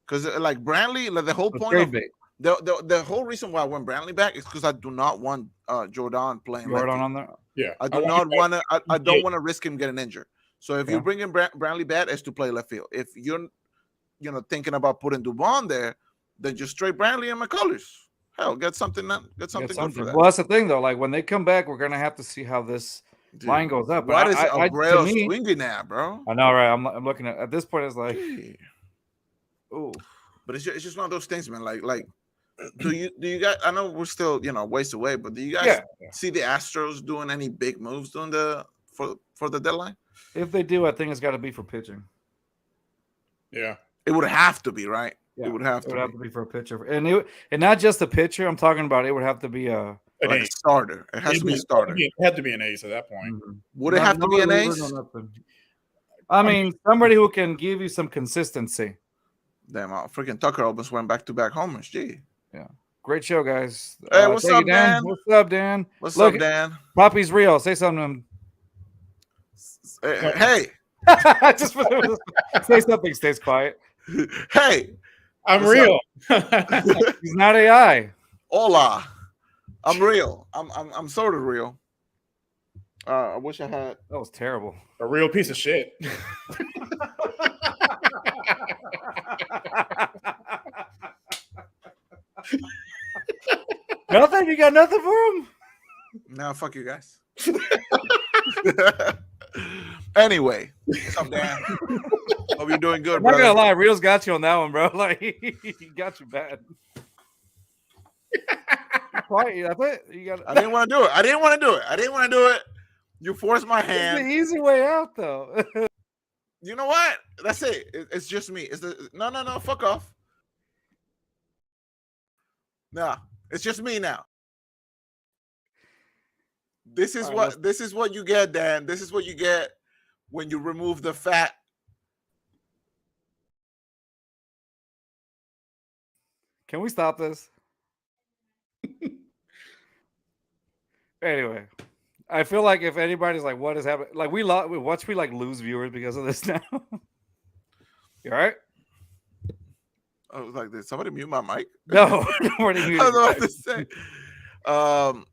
because like Brantley, like the whole point of the whole reason why I want Brantley back is because I do not want Jordan playing. Jordan on there. Yeah, I do not want to. I don't want to risk him getting injured. So if you bring in Brantley back, it's to play left field. If you're, you know, thinking about putting Duvon there, then just straight Brantley and McCullers. Hell, get something good for that. Well, that's the thing though. Like when they come back, we're gonna have to see how this line goes up. What is Abreu swinging at, bro? I know, right? I'm looking at this point. It's like, oh, but it's just one of those things, man. Like, do you guys? I know we're still, you know, ways away, but do you guys see the Astros doing any big moves during for the deadline? If they do, I think it's got to be for pitching. Yeah, it would have to be, right? Yeah, it would have to be for a pitcher, and not just a pitcher. I'm talking about it would have to be a starter. It has to be a starter. It had to be an ace at that point. Mm-hmm. Would it have to be an ace? I mean, somebody who can give you some consistency. Damn, freaking Tucker almost went back-to-back homers. Gee. Yeah. Great show, guys. Hey, what's up, Dan? What's up, Dan? What's up, Dan? Poppy's real. Say something to him. Hey. Just say something. Stays quiet. Hey. I'm real. He's not AI. Hola. I'm real. I'm sort of real. I wish I had. That was terrible. A real piece of shit. Nothing? You got nothing for him? No, fuck you guys. Anyway, what's up, Dan? Hope you're doing good, bro. I'm not gonna lie, Reels got you on that one, bro. Like he got you bad. Quiet, that's it. You got. I didn't want to do it. You forced my hand. It's the easy way out, though. You know what? That's it. It's just me. No. Fuck off. No, it's just me now. This is what you get, Dan. This is what you get when you remove the fat. Can we stop this? Anyway, I feel like if anybody's like, "What is happening?" Like we lose viewers because of this now. You all right? I was like, did somebody mute my mic? No, nobody muted. I was about to say.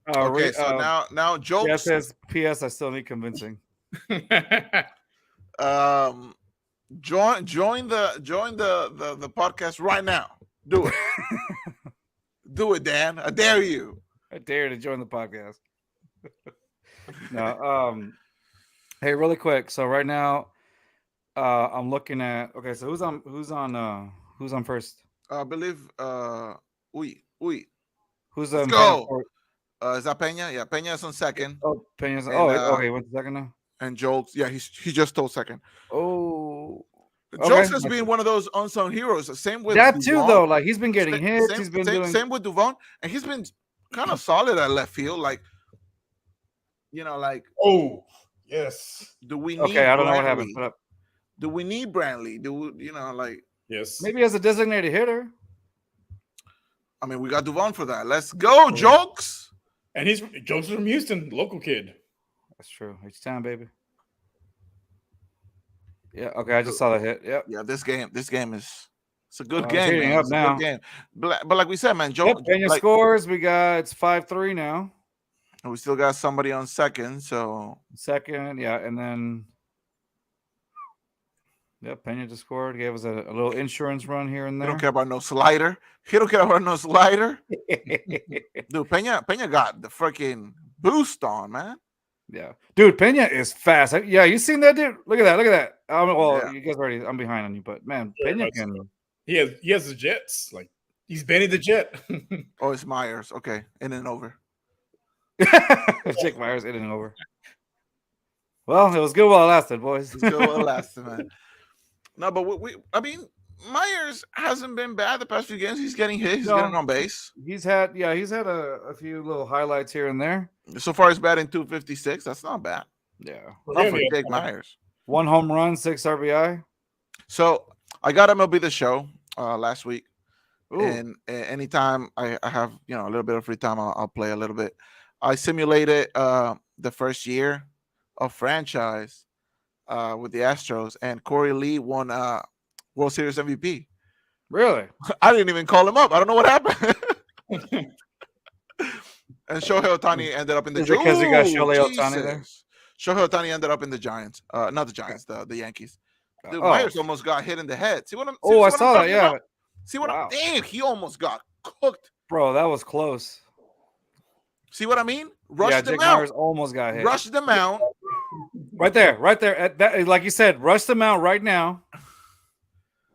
Okay, so now jokes. Yeah, says P.S. I still need convincing. Join the podcast right now. Do it. Do it, Dan. I dare you. I dare to join the podcast. No. Hey, really quick. So right now, I'm looking at. Okay, so who's on first? I believe. Uy. Who's Let's go. Is that Peña? Yeah, Peña is on second. Oh, Peña's. Okay. What's the second now? And Jokes. Yeah, he just stole second. Oh. Jokes has been one of those unsung heroes. Same with that Duvon. Too, though. Like he's been getting hits. He's been doing same with Duvon, and he's been kind of solid at left field. Like, you know, like. Oh, yes. Do we need? Okay, I don't know what happened. Put up. Do we need Brantley? Like? Yes. Maybe as a designated hitter. I mean, we got Duvon for that. Let's go, Jokes. And Jokes is from Houston, local kid. That's true. H-Town, baby. Yeah. Okay. I just saw the hit. Yep. Yeah. This game is it's a good game. Man. Up it's now. A good game. But like we said, man, Joe. Peña scores. It's 5-3 now. And we still got somebody on second. So second, yeah, and then Peña just scored. Gave us a little insurance run here and there. He don't care about no slider. Dude, Peña got the freaking boost on, man. Yeah, dude, Pena is fast. Yeah, you seen that, dude? Look at that. Look at that. Well, Yeah. you guys already. I'm behind on you, but man, Very Pena much so. can. He has the jets. Like he's Benny the Jet. Oh, it's Myers. Okay, in and over. Jake Myers in and over. Well, it was good while it lasted, boys. Let's go with the last man. No, but I mean, Myers hasn't been bad the past few games. He's getting hit. He's getting No, on base. he's had a few little highlights here and there. So far, he's batting 256. That's not bad. Yeah, Not for Jake Myers. 1 home run, 6 RBI. So I got MLB The Show last week. Ooh, And anytime I have a little bit of free time, I'll play a little bit. I simulated the first year of franchise with the Astros, and Corey Lee won World Series MVP. really? I didn't even call him up. I don't know what happened. And Shohei Ohtani ended up in the Is it because you got Ooh, Shohei Ohtani there? Jesus. Shohei Ohtani ended up in the Giants. Not the Giants, the Yankees. Dude, Oh. Myers almost got hit in the head. See what I'm? Oh, I what I'm saw that. talking Yeah, about? See what Wow. I'm? Damn, he almost got cooked. bro, that was close. See what I mean? Yeah, Rushed Jake them out. Myers almost got hit. Rushed them out. Right there, right there. At that, like you said, rush them out right now,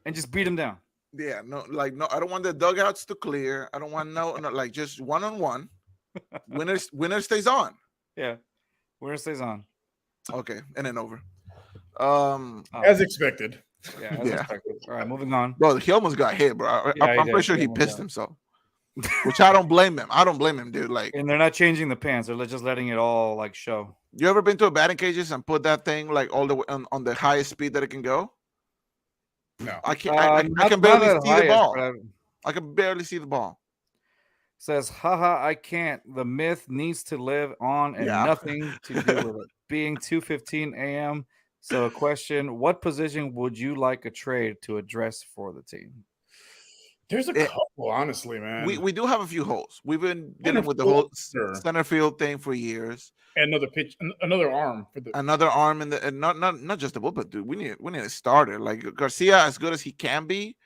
and just beat them down. Yeah, no, I don't want the dugouts to clear. I don't want no like just 1-on-1. Winner stays on. Yeah, winner stays on. Okay, and then over. Oh, As expected. yeah, as yeah. expected. All right, moving on. Bro, he almost got hit, bro. Yeah, I'm he pretty did. sure He he almost pissed got- himself. Which I don't blame him. I don't blame him, dude. Like, And they're not changing the pants; they're just letting it all like show. you ever been to a batting cages and put that thing like all the way on the highest speed that it can go? No. I can't. I Not- can not barely at see the highest, ball. but I can barely see the ball. says, haha, I can't. The myth needs to live on and Yeah. nothing to do with it. Being 2:15 a.m. So a question, what position would you like a trade to address for the team? There's a Eh, couple, honestly, man. We do have a few holes. We've been dealing Center with the field, whole sure. center field thing for years. And another pitch, another arm for the. Another arm in the and not just the bullpen, dude. We need a starter. Like Garcia, as good as he can be,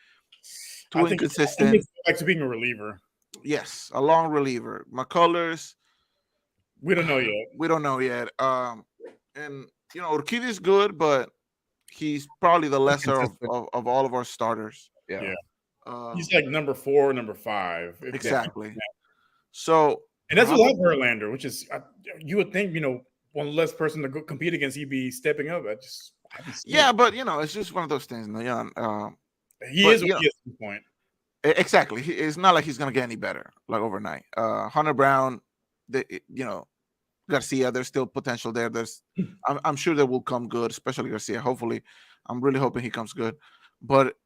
too I think inconsistent. it's back to being a reliever. Yes, a long reliever. McCullers, We don't know yet. we don't know yet. And Urquidy is good, but he's probably the lesser Inconsistent. of all of our starters. Yeah. He's like number 4, number 5. Exactly. So And that's without Verlander, which is you would think one less person to go compete against, he'd be stepping up. I haven't seen yeah, it. but it's just one of those things. Yeah, He but, is what he is at this point. exactly. It's not like he's gonna get any better like overnight. Hunter Brown, Garcia, there's still potential there. I'm sure that will come good, especially Garcia. Hopefully, I'm really hoping he comes good. But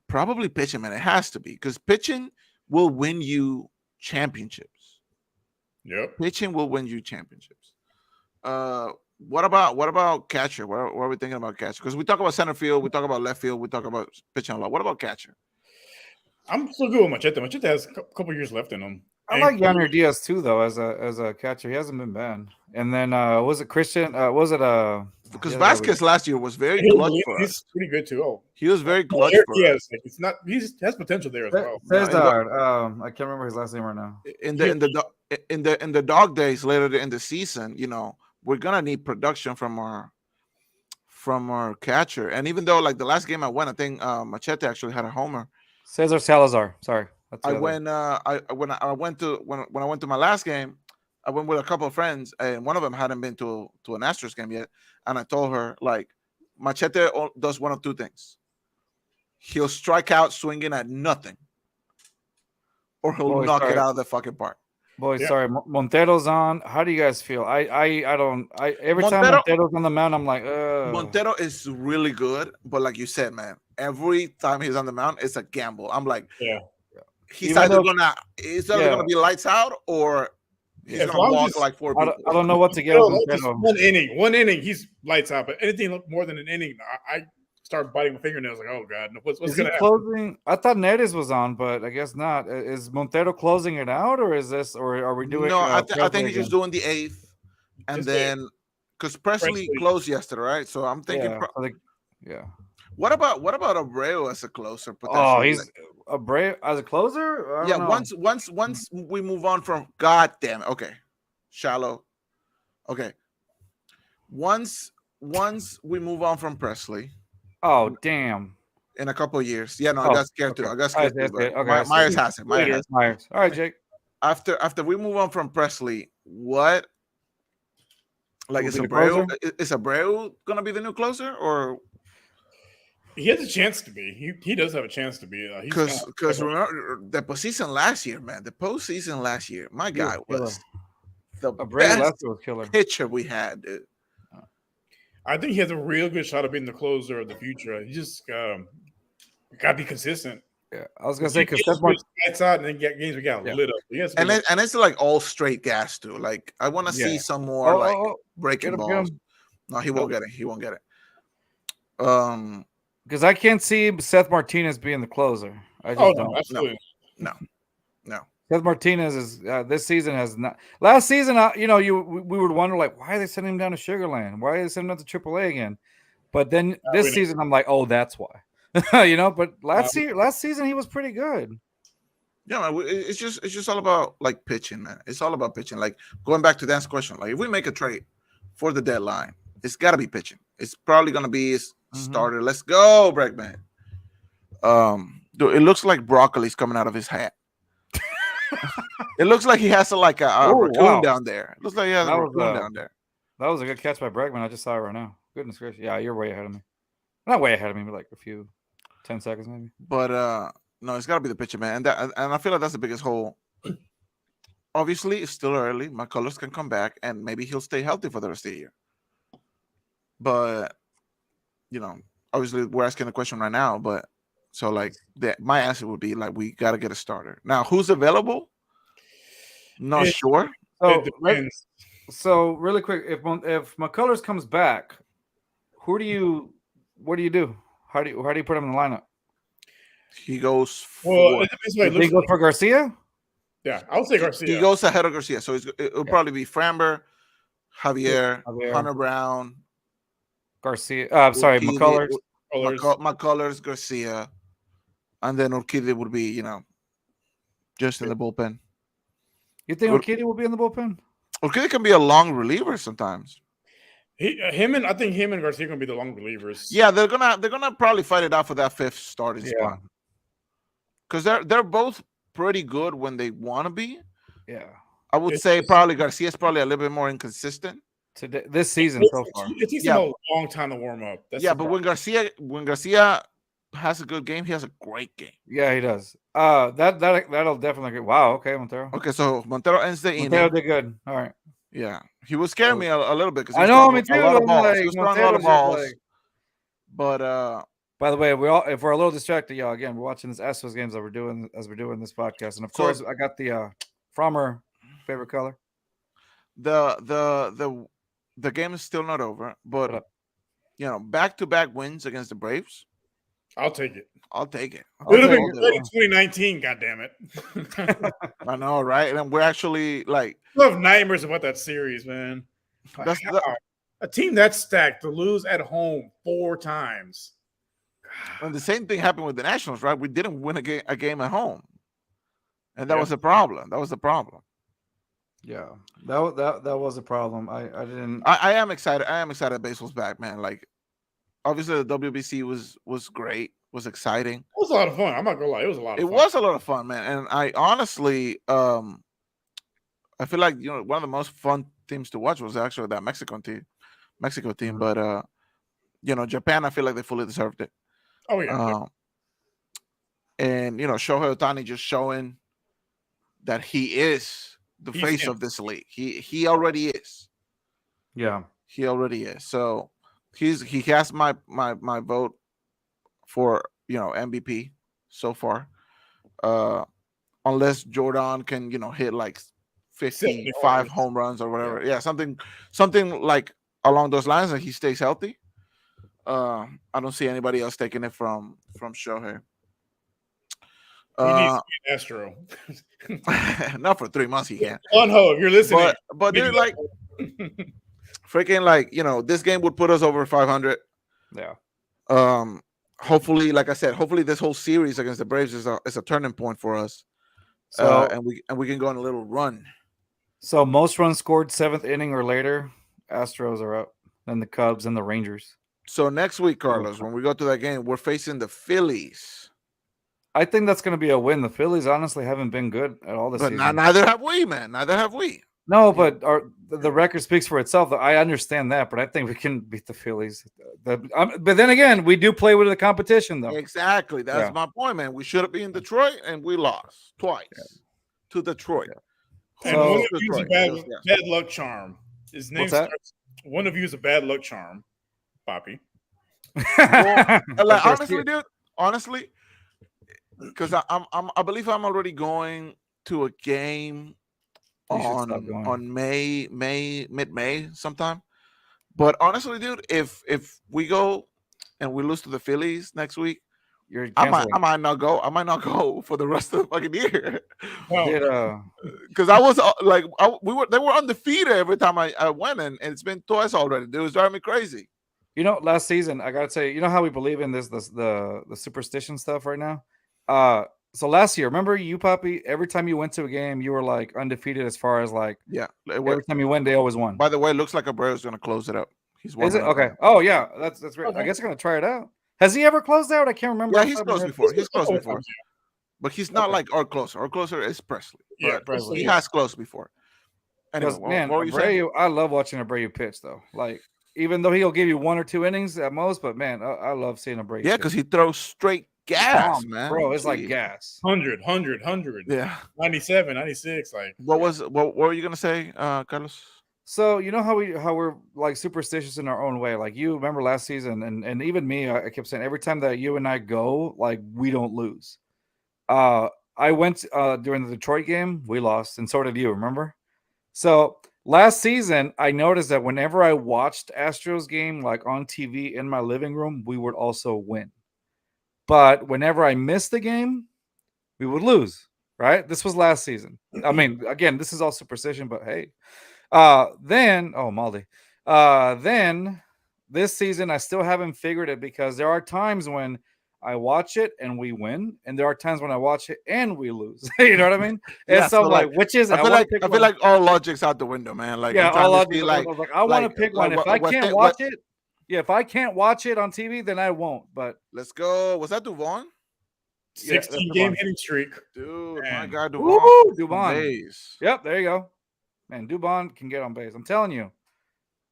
probably pitching, man. It has to be because pitching will win you championships. Yep. Pitching will win you championships. What about catcher? What are we thinking about catcher? Because we talk about center field, we talk about left field, we talk about pitching a lot. What about catcher? I'm still good with Machete. Machete has a couple years left in him. I like Yonder Diaz too, though, as a catcher. He hasn't been bad. And then was it Christian? Was it Because the other guy Vasquez last year was very He's clutch for us. He's pretty good too. Oh, He was very clutch for us. yes, it's not. He has potential there as well. Says No, I can't remember his last name right now. In the dog days later in the season, we're gonna need production from our catcher. And even though like the last game I went, I think Machete actually had a homer. Cesar Salazar. Sorry. That's the I other. went when I went to my last game, I went with a couple of friends, and one of them hadn't been to an Astros game yet. And I told her, like, Machete does one of two things. He'll strike out swinging at nothing, or he'll Boy, knock it sorry. out of the fucking park. Boys, Yeah. sorry. Montero's on. How do you guys feel? I don't. Every time Montero- Montero's on the mound, I'm like, Montero is really good, but like you said, man, every time he's on the mound, it's a gamble. I'm like, Yeah. he's Even either though- gonna be lights out or he's As gonna long as walk it's- like four I people. don't know what to get Well, with just Montero. one inning, he's lights out. But anything more than an inning, I start biting my fingernails. Like, oh god, what's Is he gonna happen? closing? I thought Neres was on, but I guess not. Is Montero closing it out, or is this, or are we doing? No, I think Presley he's just again? doing the eighth, and Just then because Presley Presley. closed yesterday, right? So I'm thinking, Yeah, I think- yeah. what about Abreu as a closer? Oh, Potentially? he's a brave as a closer. I don't know. Once we move on from God damn it, okay, shallow, okay, once we move on from Presley Oh damn. in a couple of years. Yeah, no, I Oh, got scared too. okay. I got I scared see, I too. see But it. Okay, I see it. Myers has it. Myers Later. has it. Myers. All right, Jake. After we move on from Presley, what like Will is be the Abreu closer? is Abreu gonna be the new closer or He has a chance to be. He does have a chance to be. He's kind because of remember the postseason last year, man, the postseason last year, my He was guy killer. was the Abreu best last year was killer. pitcher we had, dude. I think he has a real good shot of being the closer of the future. He just got to be consistent. Yeah, I was gonna Because say you because games where lights out and then get games we got Yeah. lit up. He has to And be and it's like all straight gas too. Like I want to Yeah. see some more like Get breaking him, get balls. him. No, he won't get it. He won't get it. Because I can't see Seth Martinez being the closer. I just Oh don't. no, absolutely. No. Seth Martinez is this season has not. Last season, we would wonder like why are they sending him down to Sugarland? Why are they sending him to AAA again? But then this season, I'm like, oh, that's why. But last season he was pretty good. Yeah, man, it's just all about like pitching, man. It's all about pitching. Like going back to Dan's question, like if we make a trade for the deadline, it's got to be pitching. It's probably gonna be his starter. Let's go, Bregman. Dude, it looks like broccoli's coming out of his hat. It looks like he has a raccoon down there. It looks like he has a raccoon down there. That was a good catch by Bregman. I just saw it right now. Goodness gracious. Yeah, you're way ahead of me. Not way ahead of me, but like a few 10 seconds maybe. But no, it's got to be the pitcher, man. And I feel like that's the biggest hole. Obviously, it's still early. McCullers can come back, and maybe he'll stay healthy for the rest of the year. But obviously, we're asking the question right now. But so like my answer would be like we got to get a starter now. Who's available? Not sure. So really quick, if McCullers comes back, what do you do? How do you put him in the lineup? He goes for. Well, he go for Garcia. Yeah, I would say Garcia. He goes ahead of Garcia, so it'll probably be Framber, Javier, Hunter Brown, Garcia. Sorry, McCullers. McCullers, Garcia, and then Urquidy would be just in the bullpen. You think Urquidy will be in the bullpen? Urquidy can be a long reliever sometimes. I think him and Garcia are gonna be the long relievers. Yeah, they're gonna probably fight it out for that fifth starting spot. Because they're both pretty good when they want to be. Yeah, I would say probably Garcia's probably a little bit more inconsistent this season so far. It takes him a long time to warm up. But when Garcia has a good game, he has a great game. Yeah, he does. That'll definitely get. Wow. Okay, Montero. Okay, so Montero ends the inning. Montero did good. All right. Yeah, he was scaring me a little bit because I know me too. A lot of balls. He was throwing a lot of balls. But by the way, if we're a little distracted, y'all, again, we're watching this Astros games that we're doing this podcast, and of course, I got the Frommer favorite color. The game is still not over, but back-to-back wins against the Braves. I'll take it. It'll be great in 2019. God damn it! I know, right? And we're actually like, I have nightmares about that series, man. A team that's stacked to lose at home 4 times. And the same thing happened with the Nationals, right? We didn't win a game at home, and that was a problem. Yeah, that was a problem. I didn't. I am excited. Baseball's back, man. Like, obviously the WBC was great, was exciting. It was a lot of fun. I'm not gonna lie, it was a lot of fun. It was a lot of fun, man. And I honestly, I feel like one of the most fun teams to watch was actually that Mexico team. Mm-hmm. But Japan, I feel like they fully deserved it. Oh yeah. And Shohei Ohtani just showing that he is the face of this league. He already is. Yeah, he already is. So he has my vote for MVP so far. Unless Jordan can hit like 55 home runs or whatever. Yeah, something like along those lines, and he stays healthy. I don't see anybody else taking it from Shohei. He needs to be an Astro. Not for 3 months he can't. If you're listening. But they're like freaking like this game would put us over 500. Yeah. Hopefully, like I said, hopefully this whole series against the Braves is a turning point for us. So and we can go on a little run. So most runs scored 7th inning or later, Astros are up. than the Cubs and the Rangers. So next week, Carlos, when we go to that game, we're facing the Phillies. I think that's going to be a win. The Phillies honestly haven't been good at all this But season. neither have we, man. Neither have we. No, but the record speaks for itself. I understand that, but I think we can beat the Phillies. But then again, we do play with the competition, though. Exactly. That's my point, man. We should have been in Detroit, and we lost twice to Detroit. And So- one of you is a bad luck charm. His name What's that? starts. One of you is a bad luck charm, Poppy. Well, like, honestly, because I believe I'm already going to a game on mid-May sometime. But honestly, dude, if we go and we lose to the Phillies next week, I might not go. I might not go for the rest of the fucking year. Because I was they were undefeated every time I went, and it's been twice already. It was driving me crazy. You know, last season, I gotta say, you know how we believe in the superstition stuff right now. So last year, remember you, Poppy? Every time you went to a game, you were like undefeated as far as like every time you win, they always won. By the way, it looks like Abreu's going to close it up. He's Is it okay? Oh yeah, that's great. Okay. I guess I'm gonna try it out. Has he ever closed out? I can't remember. Yeah, he's closed before. But he's not like our closer. Our closer is Presley. Yeah, Presley. He has closed before. Anyway, man, Abreu, I love watching Abreu pitch though. Like, even though he'll give you 1 or 2 innings at most, but man, I love seeing Abreu. Yeah, because he throws straight gas, man. Bro, it's like gas. 100. Yeah. 97, 96. Like, what were you gonna say, Carlos? So you know how we're like superstitious in our own way. Like, you remember last season, and even me, I kept saying every time that you and I go, like, we don't lose. I went during the Detroit game, we lost, and so did you, remember? So last season, I noticed that whenever I watched Astros game like on TV in my living room, we would also win. But whenever I missed the game, we would lose, right? This was last season. I mean, again, this is all superstition, but hey. Then this season, I still haven't figured it, because there are times when I watch it and we win, and there are times when I watch it and we lose. You know what I mean? And Yeah, so like, which is I feel like all logic's out the window, man. Like, yeah, all logic. Like, I want to pick one. If I can't watch it, if I can't watch it on TV, then I won't. But let's go. Was that Duvon? 16-game hitting streak, dude. Man. My God, Duvon. Dubon. Yep, there you go. Man, Dubon can get on base. I'm telling you.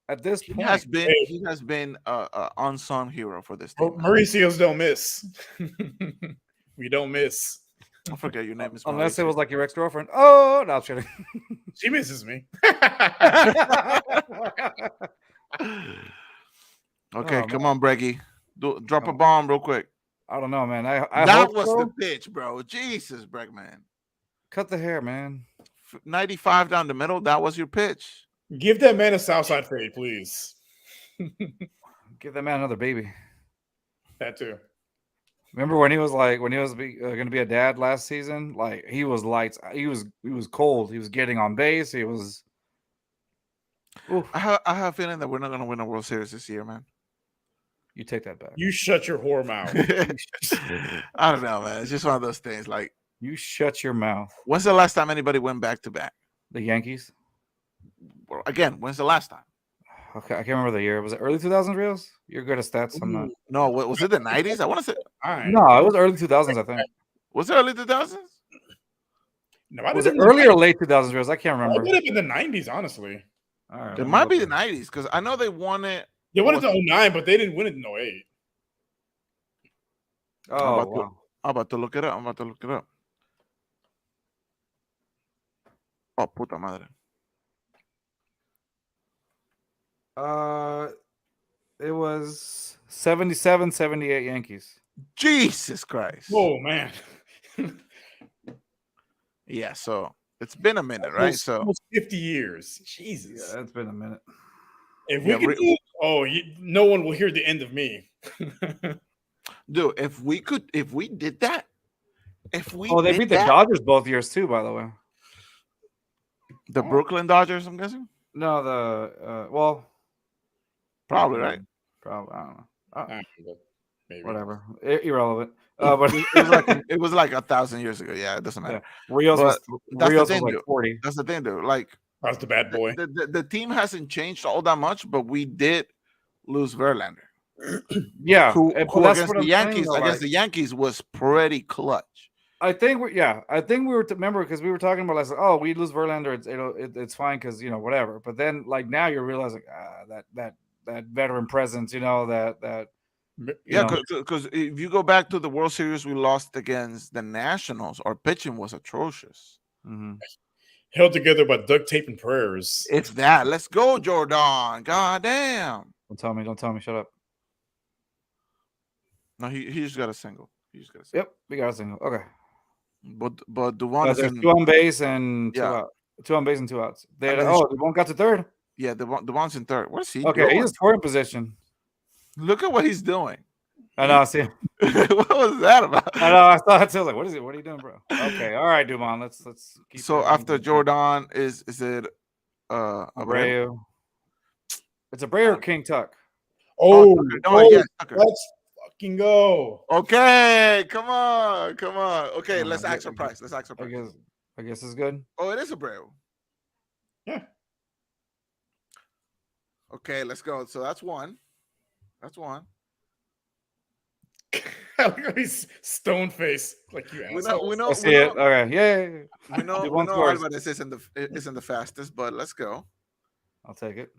At this point, he has been a unsung hero for this team. Mauricio's don't miss. We don't miss. I forget your name is unless it was like your ex-girlfriend. Oh, no, I'm kidding. She misses me. Okay, come on, Breggy. Drop a bomb real quick. I don't know, man. That was the pitch, bro. Jesus, Bregman. Cut the hair, man. 95 down the middle. That was your pitch. Give that man a Southside fade, please. Give that man another baby. That too. Remember when he was going to be a dad last season? Like, he was lights. He was cold. He was getting on base. He was. Oof. I have a feeling that we're not going to win a World Series this year, man. You take that back. You shut your whore mouth. I don't know, man. It's just one of those things. Like, you shut your mouth. When's the last time anybody went back to back? The Yankees. Well, again, when's the last time? Okay, I can't remember the year. Was it early 2000s, Reels? You're good at stats. I'm not. No, was it the 90s? I want to say. No, it was early 2000s, I think. Was it early 2000s? No, was it early or late 2000s, Reels? I can't remember. It would have been the 90s, honestly. All right, it might be the 90s, because I know they won it. They won it in 09, but they didn't win it in 08. Oh, wow. I'm about to look it up. Oh, puta madre. It was 77, 78 Yankees. Jesus Christ. Oh, man. Yeah, so it's been a minute, right? So almost 50 years. Jesus. Yeah, it's been a minute. If we could do no one will hear the end of me. Dude, if we did that, they beat the Dodgers both years too, by the way. The Brooklyn Dodgers, I'm guessing? No, probably, right? Probably, I don't know. Maybe. Whatever. Irrelevant. But it was like 1,000 years ago. Yeah, it doesn't matter. Yeah. Rios was like 40. That's the thing, dude. Like, that's the bad boy. The team hasn't changed all that much, but we did lose Verlander, Yeah, who but that's against what the I'm saying. Yankees Though, against like, the Yankees was pretty clutch. I think we were remember because we were talking about like, oh, we lose Verlander, it's fine because whatever. But then like now you're realizing that veteran presence, you Yeah, know, because if you go back to the World Series we lost against the Nationals, our pitching was atrocious. mhm. Held together by duct tape and prayers. If that, let's go, Jordan. God damn. Don't tell me, shut up. No, he just got a single. He just got a single. Yep, we got a single. Okay, But the one is there's in, two on base and yeah, two on base and two outs. and then The one got to third. yeah, the one's in third. What is he Okay, he's doing? in scoring position. Look at what he's doing. I know. I see. What was that about? I know. I thought I was like, what is it? What are you doing, bro? Okay, all right, Dumont. Let's keep. So after Jordan is it Abreu? Abreu. It's Abreu or King Tuck. Oh, Tucker. No, yes, Tucker. let's fucking go. Okay, come on. Okay, Oh, let's I ask for price. Let's ask for price. I guess it's good. Oh, it is Abreu. Yeah. Okay, let's go. So that's one. That's one. Look at his stone face, like you asshole. We know. I see it. Okay, yeah. We know Devon scores. Alvarez isn't the fastest, but let's go. I'll take it.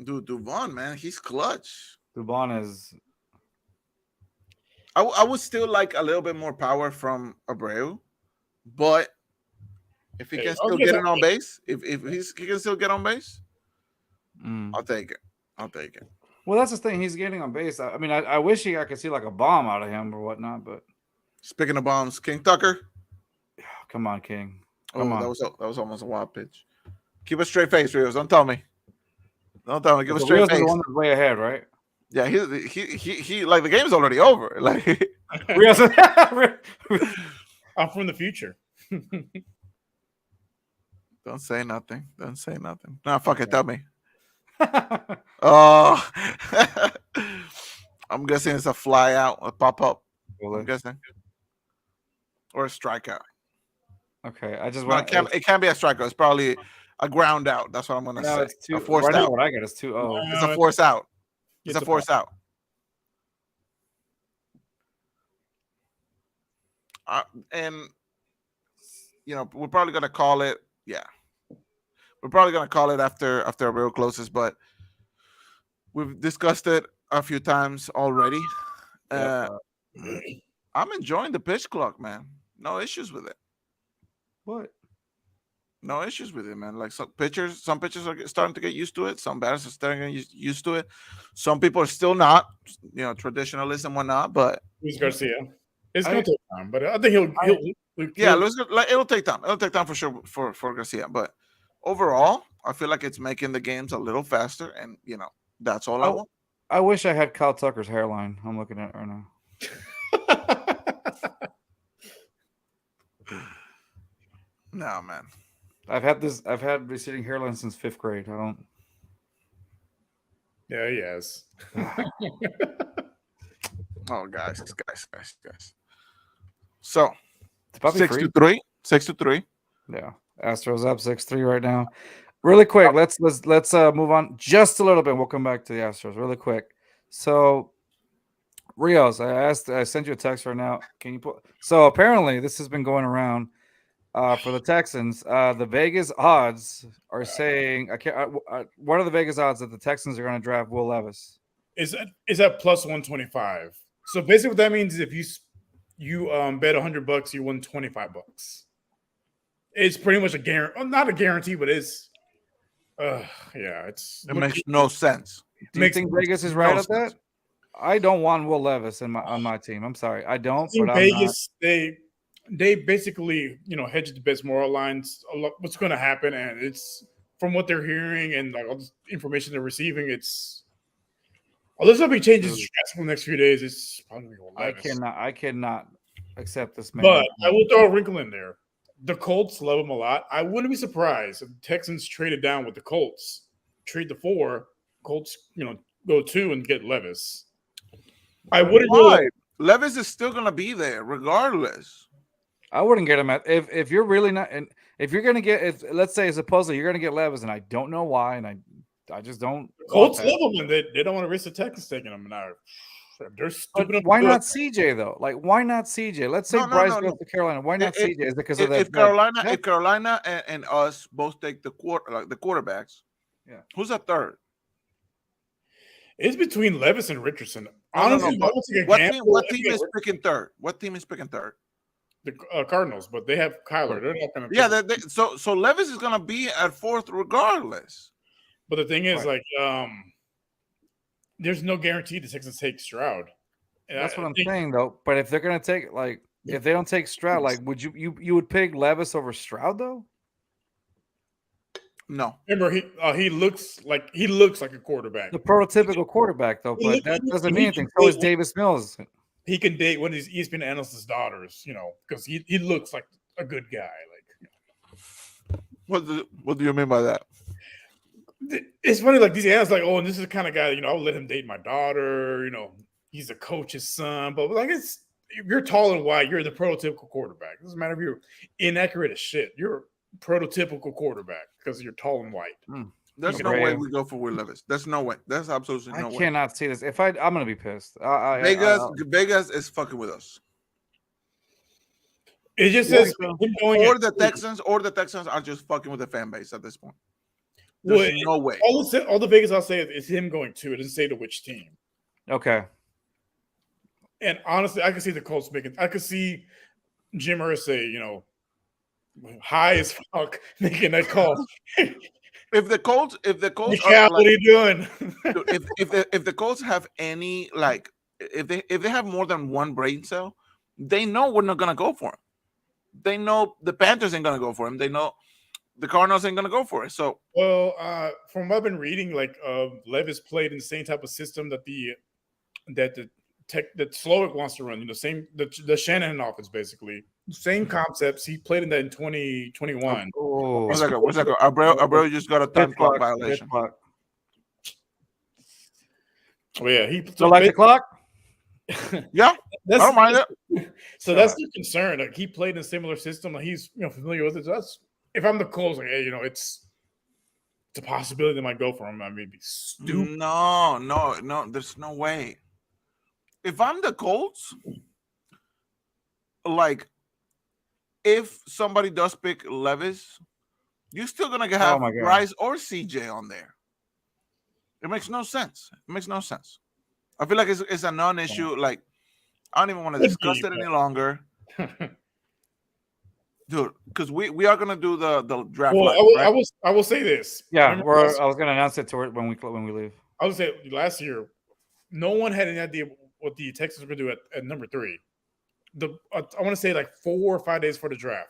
Dude, Duvon, man, he's clutch. Dubon is. I would still like a little bit more power from Abreu, but if he can still get it on base, if he can still get on base, I'll take it. I'll take it. Well, that's the thing. He's getting on base. I mean, I wish I could see like a bomb out of him or whatnot, but Speaking of bombs, King Tucker. come on, King. Come on. That was almost a wild pitch. Keep a straight face, Rios. Don't tell me. Don't tell me. Give a straight face. The one that's way ahead, right? Yeah, he like the game's already over. Like Rios. I'm from the future. Don't say nothing. Don't say nothing. Nah, fuck it. Tell me. Oh, I'm guessing it's a fly out, a pop up. I'm guessing, or a strikeout. Okay, I just want. It can't be a strikeout. It's probably a ground out. That's what I'm gonna say. It's a forced right out. Now what I get is 2-0. It's a force out. It's a force out. And we're probably gonna call it. Yeah, we're probably gonna call it after Abreu closes, but we've discussed it a few times already. I'm enjoying the pitch clock, man. No issues with it. What? No issues with it, man. Like some pitchers are starting to get used to it. Some batters are starting to get used to it. Some people are still not. Traditionalists and whatnot. But Luis Garcia, it's gonna take time, but I think he'll yeah, it'll take time. It'll take time for sure for Garcia. But overall, I feel like it's making the games a little faster, and that's all I want. I wish I had Kyle Tucker's hairline. I'm looking at it right now. No, man. I've had receding hairline since 5th grade. I don't. Yeah, he has. Oh, guys. So 6-3. 6-3. Yeah, Astros up 6-3 right now. Really quick, let's move on just a little bit. We'll come back to the Astros really quick. So, Rios, I sent you a text right now. Can you put? So apparently, this has been going around for the Texans. The Vegas odds are saying what are the Vegas odds that the Texans are going to draft Will Levis? Is that plus 125? So basically, what that means is if you bet $100, you win $25. It's pretty much a guarantee. Not a guarantee, but it's. Yeah, it makes no sense. Do you think Vegas is right at that? I don't want Will Levis on my team. I'm sorry, I don't. But Vegas, they basically hedge the best moral lines. What's going to happen, and it's from what they're hearing and like all the information they're receiving. It's unless something changes drastically in the next few days, it's probably Will Levis. I cannot accept this man. But I will throw a wrinkle in there. The Colts love him a lot. I wouldn't be surprised if the Texans traded down with the Colts, trade the 4, Colts, go 2 and get Levis. I wouldn't really. Levis is still going to be there regardless. I wouldn't get him if you're really not, and if you're going to get, let's say supposedly you're going to get Levis, and I don't know why, and just don't. Colts love him, and they don't want to risk the Texans taking him now. They're stupid. But why not CJ though? Like, why not CJ? Let's say Bryce goes to Carolina. Why not CJ? Is it because of that? If Carolina and us both take the quarterbacks, yeah, who's a third? It's between Levis and Richardson. Honestly, what team is picking third? What team is picking third? The Cardinals, but they have Kyler. They're not going to. Yeah, so Levis is going to be at fourth regardless. But the thing is, there's no guarantee the Texans take Stroud. That's what I'm saying, though. But if they're going to take, if they don't take Stroud, would you would pick Levis over Stroud, though? No. Remember, he looks like a quarterback. The prototypical quarterback, though. But that doesn't mean anything. So is Davis Mills. He can date one of these ESPN analysts' daughters, because he looks like a good guy. What do you mean by that? It's funny, these analysts and this is the kind of guy, I'll let him date my daughter. He's a coach's son, but if you're tall and wide, you're the prototypical quarterback. It doesn't matter if you're inaccurate as shit. You're a prototypical quarterback because you're tall and white. There's no way we go for Will Levis. There's no way. There's absolutely no way. I cannot see this. I'm gonna be pissed. Vegas is fucking with us. It just says the Texans are just fucking with the fan base at this point. There's no way. All the Vegas I'll say is him going to. It doesn't say to which team. Okay. And honestly, I can see the Colts I could see Jim Irsay, high as fuck, making that call. If the Colts, what are you doing? if the Colts have any if they have more than one brain cell, they know we're not gonna go for him. They know the Panthers ain't gonna go for him. They know the Cardinals ain't gonna go for it. So, from what I've been reading, Levis played in the same type of system that that Slowick wants to run. The Shanahan offense, basically same concepts. He played in that in 2021. Oh, one second. Abreu just got a time clock violation. Oh yeah, he the clock. Yeah, I don't mind it. So that's the concern. He played in a similar system. He's familiar with it. So that's if I'm the Colts, it's a possibility they might go for him. I mean, be stupid. No. There's no way. If I'm the Colts, if somebody does pick Levis, you're still gonna have Bryce or CJ on there. It makes no sense. I feel like it's a non-issue. I don't even want to discuss it any longer, dude. Because we are gonna do the draft. Well, I will say this. Yeah, I was gonna announce it when we leave. I would say last year, no one had any idea what the Texans were going to do at number 3. I want to say 4 or 5 days for the draft.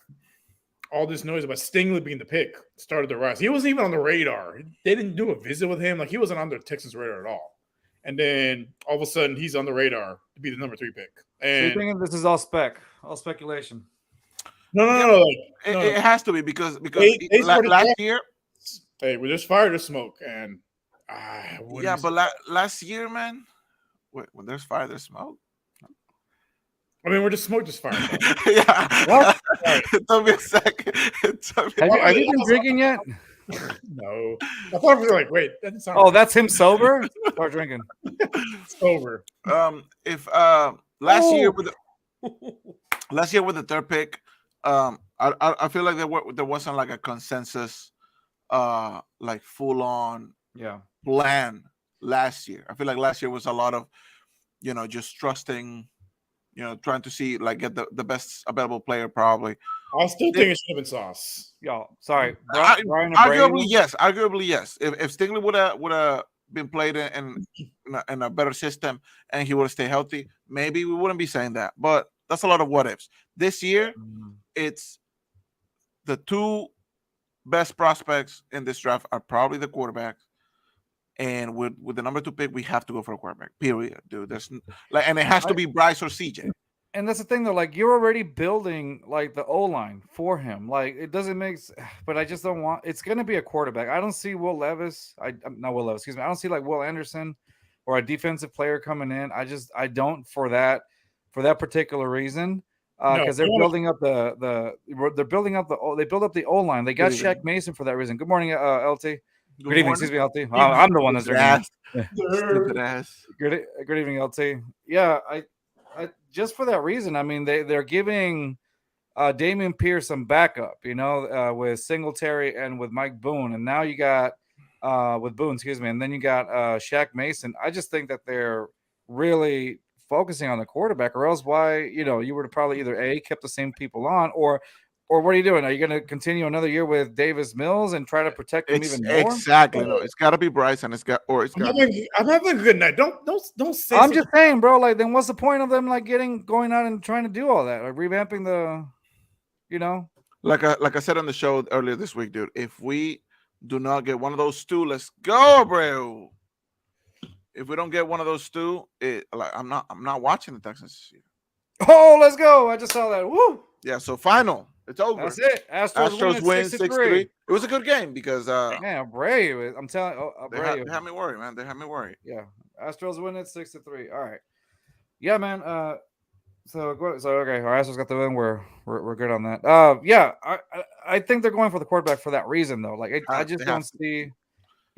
All this noise about Stingley being the pick started to rise. He wasn't even on the radar. They didn't do a visit with him. He wasn't on the Texans radar at all. And then all of a sudden, he's on the radar to be the number 3 pick. And so you're thinking this is all speculation? No. It has to be because last year. Hey, when there's fire, there's smoke, and but last year, man. When there's fire, there's smoke. I mean, we're just smoke, just fire. Yeah. What? Tell me a second. Have you been drinking yet? No. I thought we were wait. That didn't sound right. That's him sober? Start drinking. Sober. If last year with the 3rd pick, I feel like there wasn't a consensus, full on plan last year. I feel like last year was a lot of, just trusting, trying to see get the best available player probably. I still think it should have been Sauce. Y'all, sorry. Arguably yes. If Stingley would have been played in a better system and he would have stayed healthy, maybe we wouldn't be saying that. But that's a lot of what ifs. This year, it's the 2 best prospects in this draft are probably the quarterbacks. And with the number 2 pick, we have to go for a quarterback. Period, dude. There's and it has to be Bryce or CJ. And that's the thing, though. You're already building the O line for him. It doesn't make. But I just don't want. It's going to be a quarterback. I don't see Will Levis. Not Will Levis. Excuse me. I don't see Will Anderson or a defensive player coming in. I don't for that particular reason. Because they're building up they build up the O line. They got Shaq Mason for that reason. Good morning, LT. Good Good evening. morning. Excuse me, LT. Evening. I'm the one that's Stupid drinking ass. it. Stupid ass. Good evening, LT. Yeah, I just for that reason. I mean, they're giving Damian Pierce some backup, with Singletary and with Mike Boone, and now you got with Boone, excuse me, and then you got Shaq Mason. I just think that they're really focusing on the quarterback, or else why you would have probably either kept the same people on, or what are you doing? Are you going to continue another year with Davis Mills and try to protect them It's even more? exactly no. It's got to be Bryce, and it's got I'm having a good night. Don't say. I'm just saying, bro. Like, then what's the point of them like going out and trying to do all that, like revamping the, like I said on the show earlier this week, dude. If we do not get one of those two, let's go, bro. If we don't get one of those two, I'm not watching the Texans this year. Oh, let's go! I just saw that. Woo! Yeah, so final. It's over. That's it. Astros win 6-3. It was a good game because Man, brave. I'm telling you, brave. they had me worried, man. They had me worried. Yeah, Astros win it 6-3. All right. Yeah, man. So okay, our Astros got the win. We're good on that. Yeah, I think they're going for the quarterback for that reason though. Like I just don't see,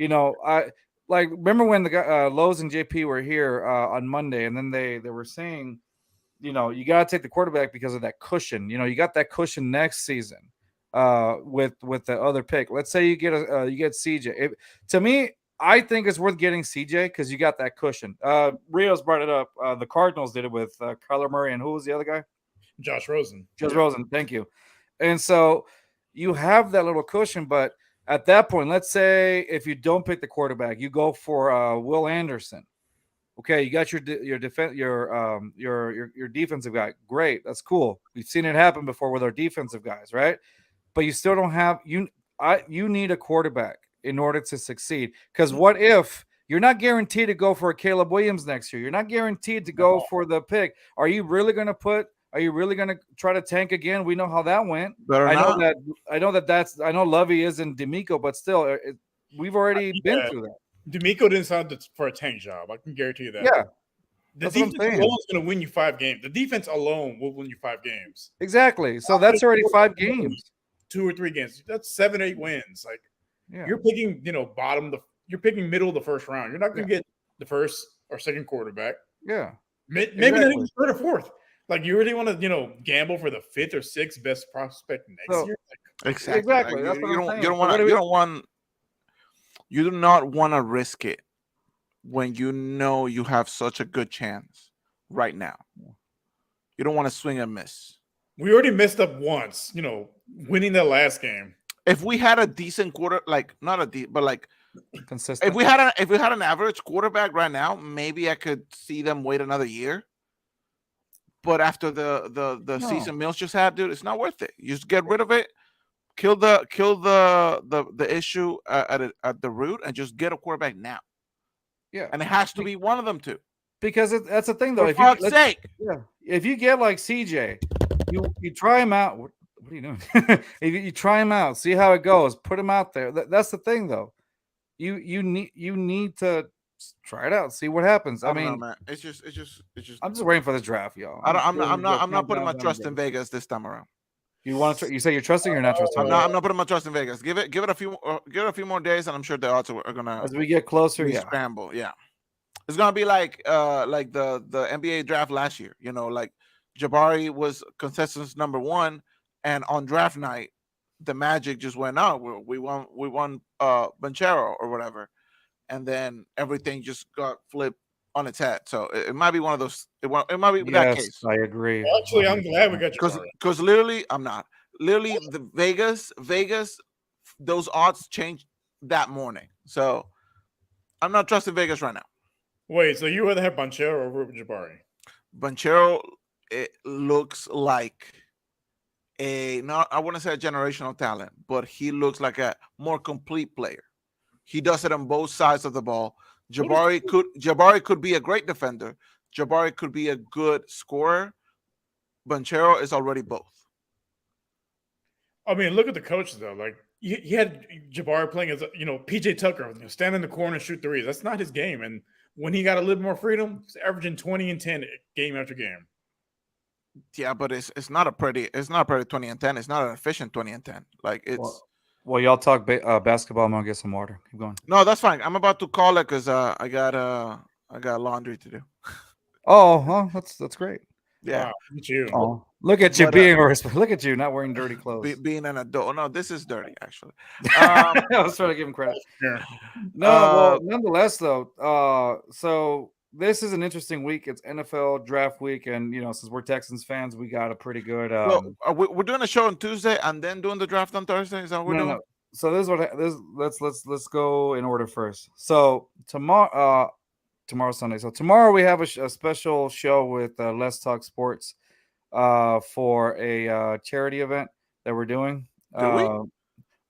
I like remember when the guy Lowe's and JP were here on Monday, and then they were saying, you got to take the quarterback because of that cushion. You got that cushion next season with the other pick. Let's say you get CJ. To me, I think it's worth getting CJ because you got that cushion. Rios brought it up. The Cardinals did it with Kyler Murray, and who was the other guy? Josh Rosen. Rosen. Thank you. And so you have that little cushion, but at that point, let's say if you don't pick the quarterback, you go for Will Anderson. Okay, you got your defensive guy. Great, that's cool. We've seen it happen before with our defensive guys, right? But you still don't have you need a quarterback in order to succeed. Because what if you're not guaranteed to go for a Caleb Williams next year? You're not guaranteed to go for the pick. Are you really going to try to tank again? We know how that went. I know Lovey isn't D'Amico, but still, we've already been through that. D'Amico didn't sign for a tank job. I can guarantee you that. Yeah. The defense alone is going to win you 5 games. The defense alone will win you 5 games. Exactly. So that's already 5 games. 2 or 3 games. That's 7 or 8 wins. Like you're picking, you're picking middle of the first round. You're not going to get the first or second quarterback. Yeah. Maybe not even third or fourth. Like you really want to, gamble for the 5th or 6th best prospect next year. Exactly. Like, you do not want to risk it when you have such a good chance right now. You don't want to swing and miss. We already messed up once, winning that last game. If we had a decent consistent. If we had an average quarterback right now, maybe I could see them wait another year. But after the season Mills just had, dude, it's not worth it. You just get rid of it. Kill the issue at the root and just get a quarterback now. Yeah, and it has to be one of them two. Because that's the thing, though. For fuck's sake, if you get like CJ, you try him out. What are you doing? If you try him out, see how it goes. Put him out there. That's the thing, though. You need to try it out, see what happens. I mean, know, man. It's just. I'm just waiting for the draft, y'all. I'm not putting my trust in Vegas this time around. You want to? You say you're trusting or not trusting? I'm not putting my trust in Vegas. Give it a few more days, and I'm sure the odds are gonna as we get closer. Scramble. Yeah, it's gonna be like the NBA draft last year. Like Jabari was consensus number 1, and on draft night, the Magic just went out. We won Banchero or whatever, and then everything just got flipped on its head. So it might be one of those. It might be that case. I agree. Well, actually, I'm glad we got because literally, I'm not. Literally, the Vegas, those odds changed that morning. So I'm not trusting Vegas right now. Wait, so you rather have Banchero over Jabari? Banchero, it looks like I wouldn't say a generational talent, but he looks like a more complete player. He does it on both sides of the ball. Jabari could be a great defender. Jabari could be a good scorer. Banchero is already both. I mean, look at the coaches though. Like he had Jabari playing as PJ Tucker, stand in the corner and shoot threes. That's not his game. And when he got a little more freedom, he's averaging 20 and 10 game after game. Yeah, but it's not a pretty 20 and 10. It's not an efficient 20 and 10. Like it's Well, y'all talk basketball. I'm gonna get some water. Keep going. No, that's fine. I'm about to call it because I got laundry to do. Oh, huh, that's great. Yeah, Wow, me too. Oh, look at you but being look at you not wearing dirty clothes. being an adult. No, this is dirty actually. I was trying to give him credit. Yeah. No, well, nonetheless, though, so this is an interesting week. It's NFL draft week, and since we're Texans fans, we got a pretty good. So we're doing a show on Tuesday and then doing the draft on Thursday. Is that what we're No, doing? no. So this is what this. Let's go in order first. So tomorrow's Sunday. So tomorrow we have a special show with Let's Talk Sports, for a charity event that we're doing. Do we?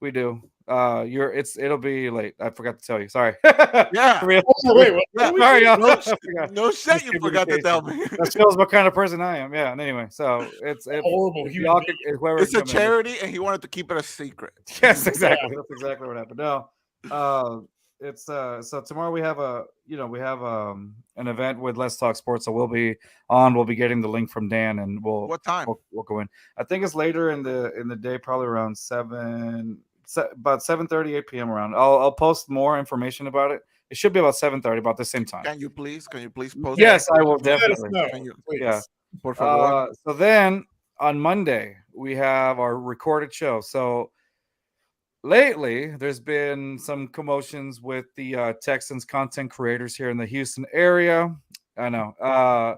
We do. It'll be late. I forgot to tell you. Sorry. Yeah. Oh, wait, what? Yeah. Sorry, y'all. No, I forgot. no shit. You forgot to tell me. That shows what kind of person I am. Yeah. And anyway, so it's Horrible if human y'all being. whoever It's a can come in. charity, and he wanted to keep it a secret. Yes, exactly. That's exactly what happened. No, it's so tomorrow we have an event with Let's Talk Sports. So we'll be on. We'll be getting the link from Dan, and What time? we'll go in. I think it's later in the day, probably around about 7:30, 8 p.m. around. I'll post more information about it. It should be about 7:30, about the same time. Can you please post? Yes, I will Let us definitely. know, Can you- please. Yeah. Por favor. So then on Monday we have our recorded show. So lately there's been some commotions with the Texans content creators here in the Houston area. I know.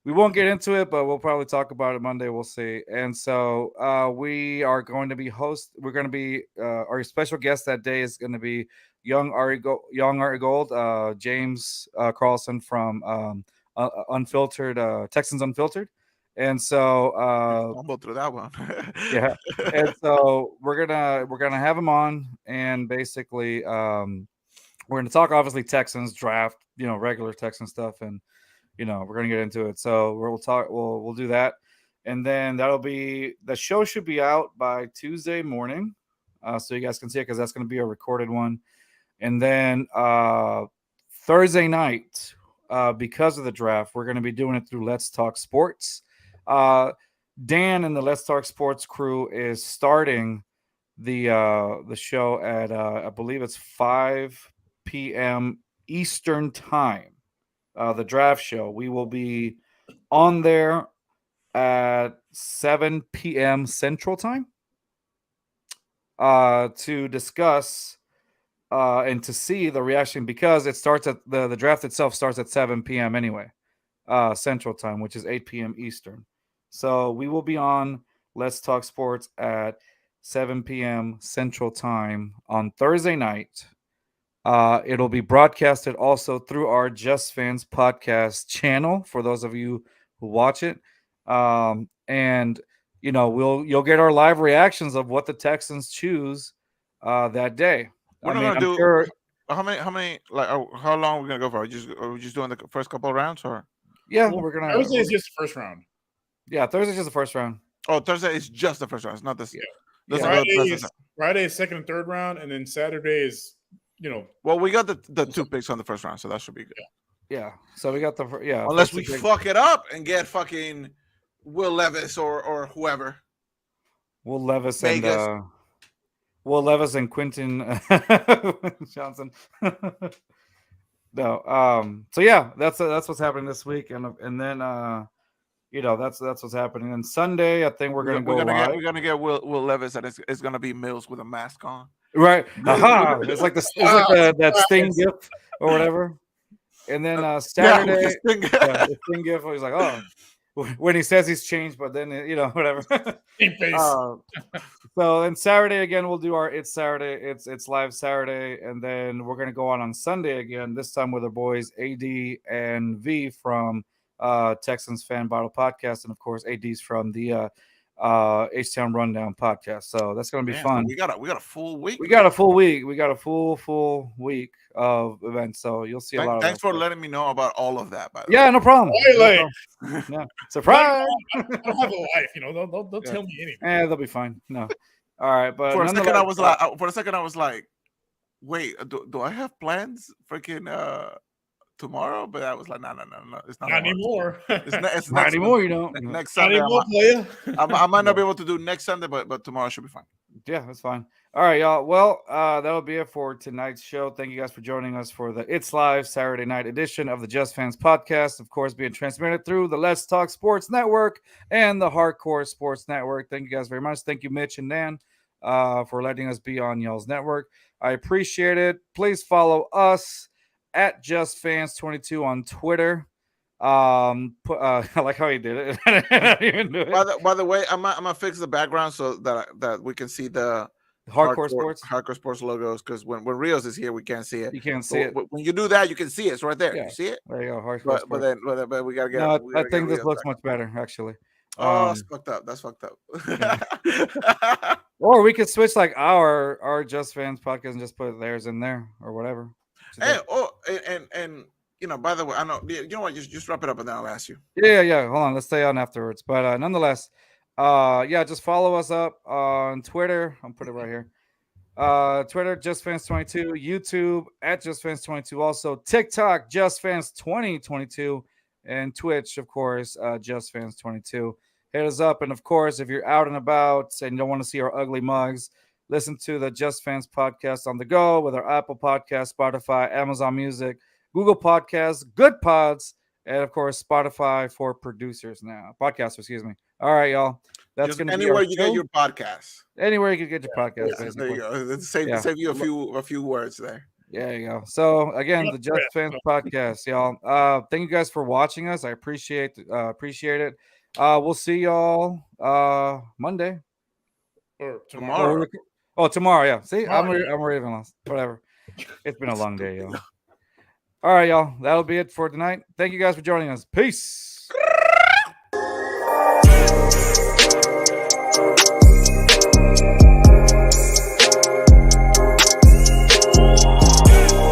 We won't get into it, but we'll probably talk about it Monday. We'll see. And so we are going to be We're going to be our special guest that day is going to be young Ari Gold, James Carlson from Unfiltered Texans Unfiltered. And so I'll go through that one. yeah, and so we're gonna have him on, and basically we're gonna talk obviously Texans draft, regular Texan stuff, and we're gonna get into it. So we'll do that, and then the show should be out by Tuesday morning, so you guys can see it because that's gonna be a recorded one, and then Thursday night, because of the draft, we're gonna be doing it through Let's Talk Sports. Dan and the Let's Talk Sports crew is starting the show at I believe it's 5 p.m. Eastern time. The draft show. We will be on there at 7 p.m. Central time to discuss and to see the reaction, because it starts at the draft itself starts at 7 p.m. anyway, Central time, which is 8 p.m. Eastern. So we will be on Let's Talk Sports at 7 p.m. Central Time on Thursday night. It'll be broadcasted also through our Just Fans podcast channel for those of you who watch it. And you'll get our live reactions of what the Texans choose that day. We're not gonna do. Sure, how many? Like, how long are we gonna go for? Are we just doing the first couple of rounds, or? Yeah, we're gonna. Thursday is just the first round. Yeah, Thursday's just the first round. Oh, Thursday is just the first round. It's not this. Yeah. Friday is second and third round, and then Saturday is, Well, we got the 2 picks on the first round, so that should be good. Yeah. So we got Unless we fuck it up and get fucking Will Levis or whoever. Will Levis and Quentin Johnson. No. So yeah, that's what's happening this week, and then that's what's happening. And Sunday, I think we're gonna live. We're gonna get Will Levis, and it's gonna be Mills with a mask on. Right. Aha. It's like that Sting gift or whatever. And then Saturday, the Sting gift. He's like, oh, when he says he's changed, but then whatever. So then Saturday again, we'll do our It's Saturday. It's live Saturday, and then we're gonna go on Sunday again. This time with our boys AD and V from Texans Fan Bottle Podcast, and of course AD's from the H-Town Rundown Podcast. So that's going to be fun. We got a full week. We got a full week. We got a full week of events. So you'll see a lot of Thanks for letting me know about all of that. By the way. No problem. Yeah. Surprise. I don't have a life, Don't tell me anything. They'll be fine. No. All right, but for a second I was like, wait, do I have plans freaking tomorrow? But I was like, no, it's not anymore. It's not anymore. You know, next Sunday. Anymore, I might not be able to do next Sunday, but tomorrow should be fine. Yeah, that's fine. All right, y'all. Well, that'll be it for tonight's show. Thank you guys for joining us for the It's Live Saturday night edition of the Just Fans podcast. Of course, being transmitted through the Let's Talk Sports Network and the Hardcore Sports Network. Thank you guys very much. Thank you, Mitch and Dan, for letting us be on y'all's network. I appreciate it. Please follow us at Just Fans 22 on Twitter. I like how he did it. I didn't even do it. By the way, I'm gonna fix the background so that we can see the Hardcore Sports. hardcore sports logos, because when Rios is here we can't see it. You can't So see it. when you do that, you can see it. It's right there. Yeah. You see it? There you go. Hardcore But Sports. but we gotta get. No, we I gotta get think this Rios looks back. much better, actually. Oh, that's fucked up. That's fucked Yeah. up. Or we could switch like our Just Fans podcast and just put theirs in there or whatever. Hey, and by the way, I know you know what. Just wrap it up and then I'll ask you. Yeah. Hold on, let's stay on afterwards. But nonetheless, yeah, just follow us up on Twitter. I'm putting it right here. Twitter, JustFans22, YouTube at JustFans22, also TikTok, JustFans2022, and Twitch, of course, JustFans22. Hit us up, and of course, if you're out and about and you don't want to see our ugly mugs, listen to the Just Fans podcast on the go with our Apple Podcast, Spotify, Amazon Music, Google Podcasts, Good Pods, and of course, Spotify for producers now, podcasters. Excuse me. All right, y'all. That's going to be anywhere our you show. get your podcast. Anywhere you can get your podcast, There basically. you go. Save you a few words there. Yeah, you go. So again, the Just Fans podcast, y'all. Thank you guys for watching us. I appreciate it. We'll see y'all Monday or tomorrow. Tomorrow. Yeah. See, Tomorrow. I'm already even lost. Whatever. It's been a long day, y'all. All right, y'all. That'll be it for tonight. Thank you guys for joining us. Peace.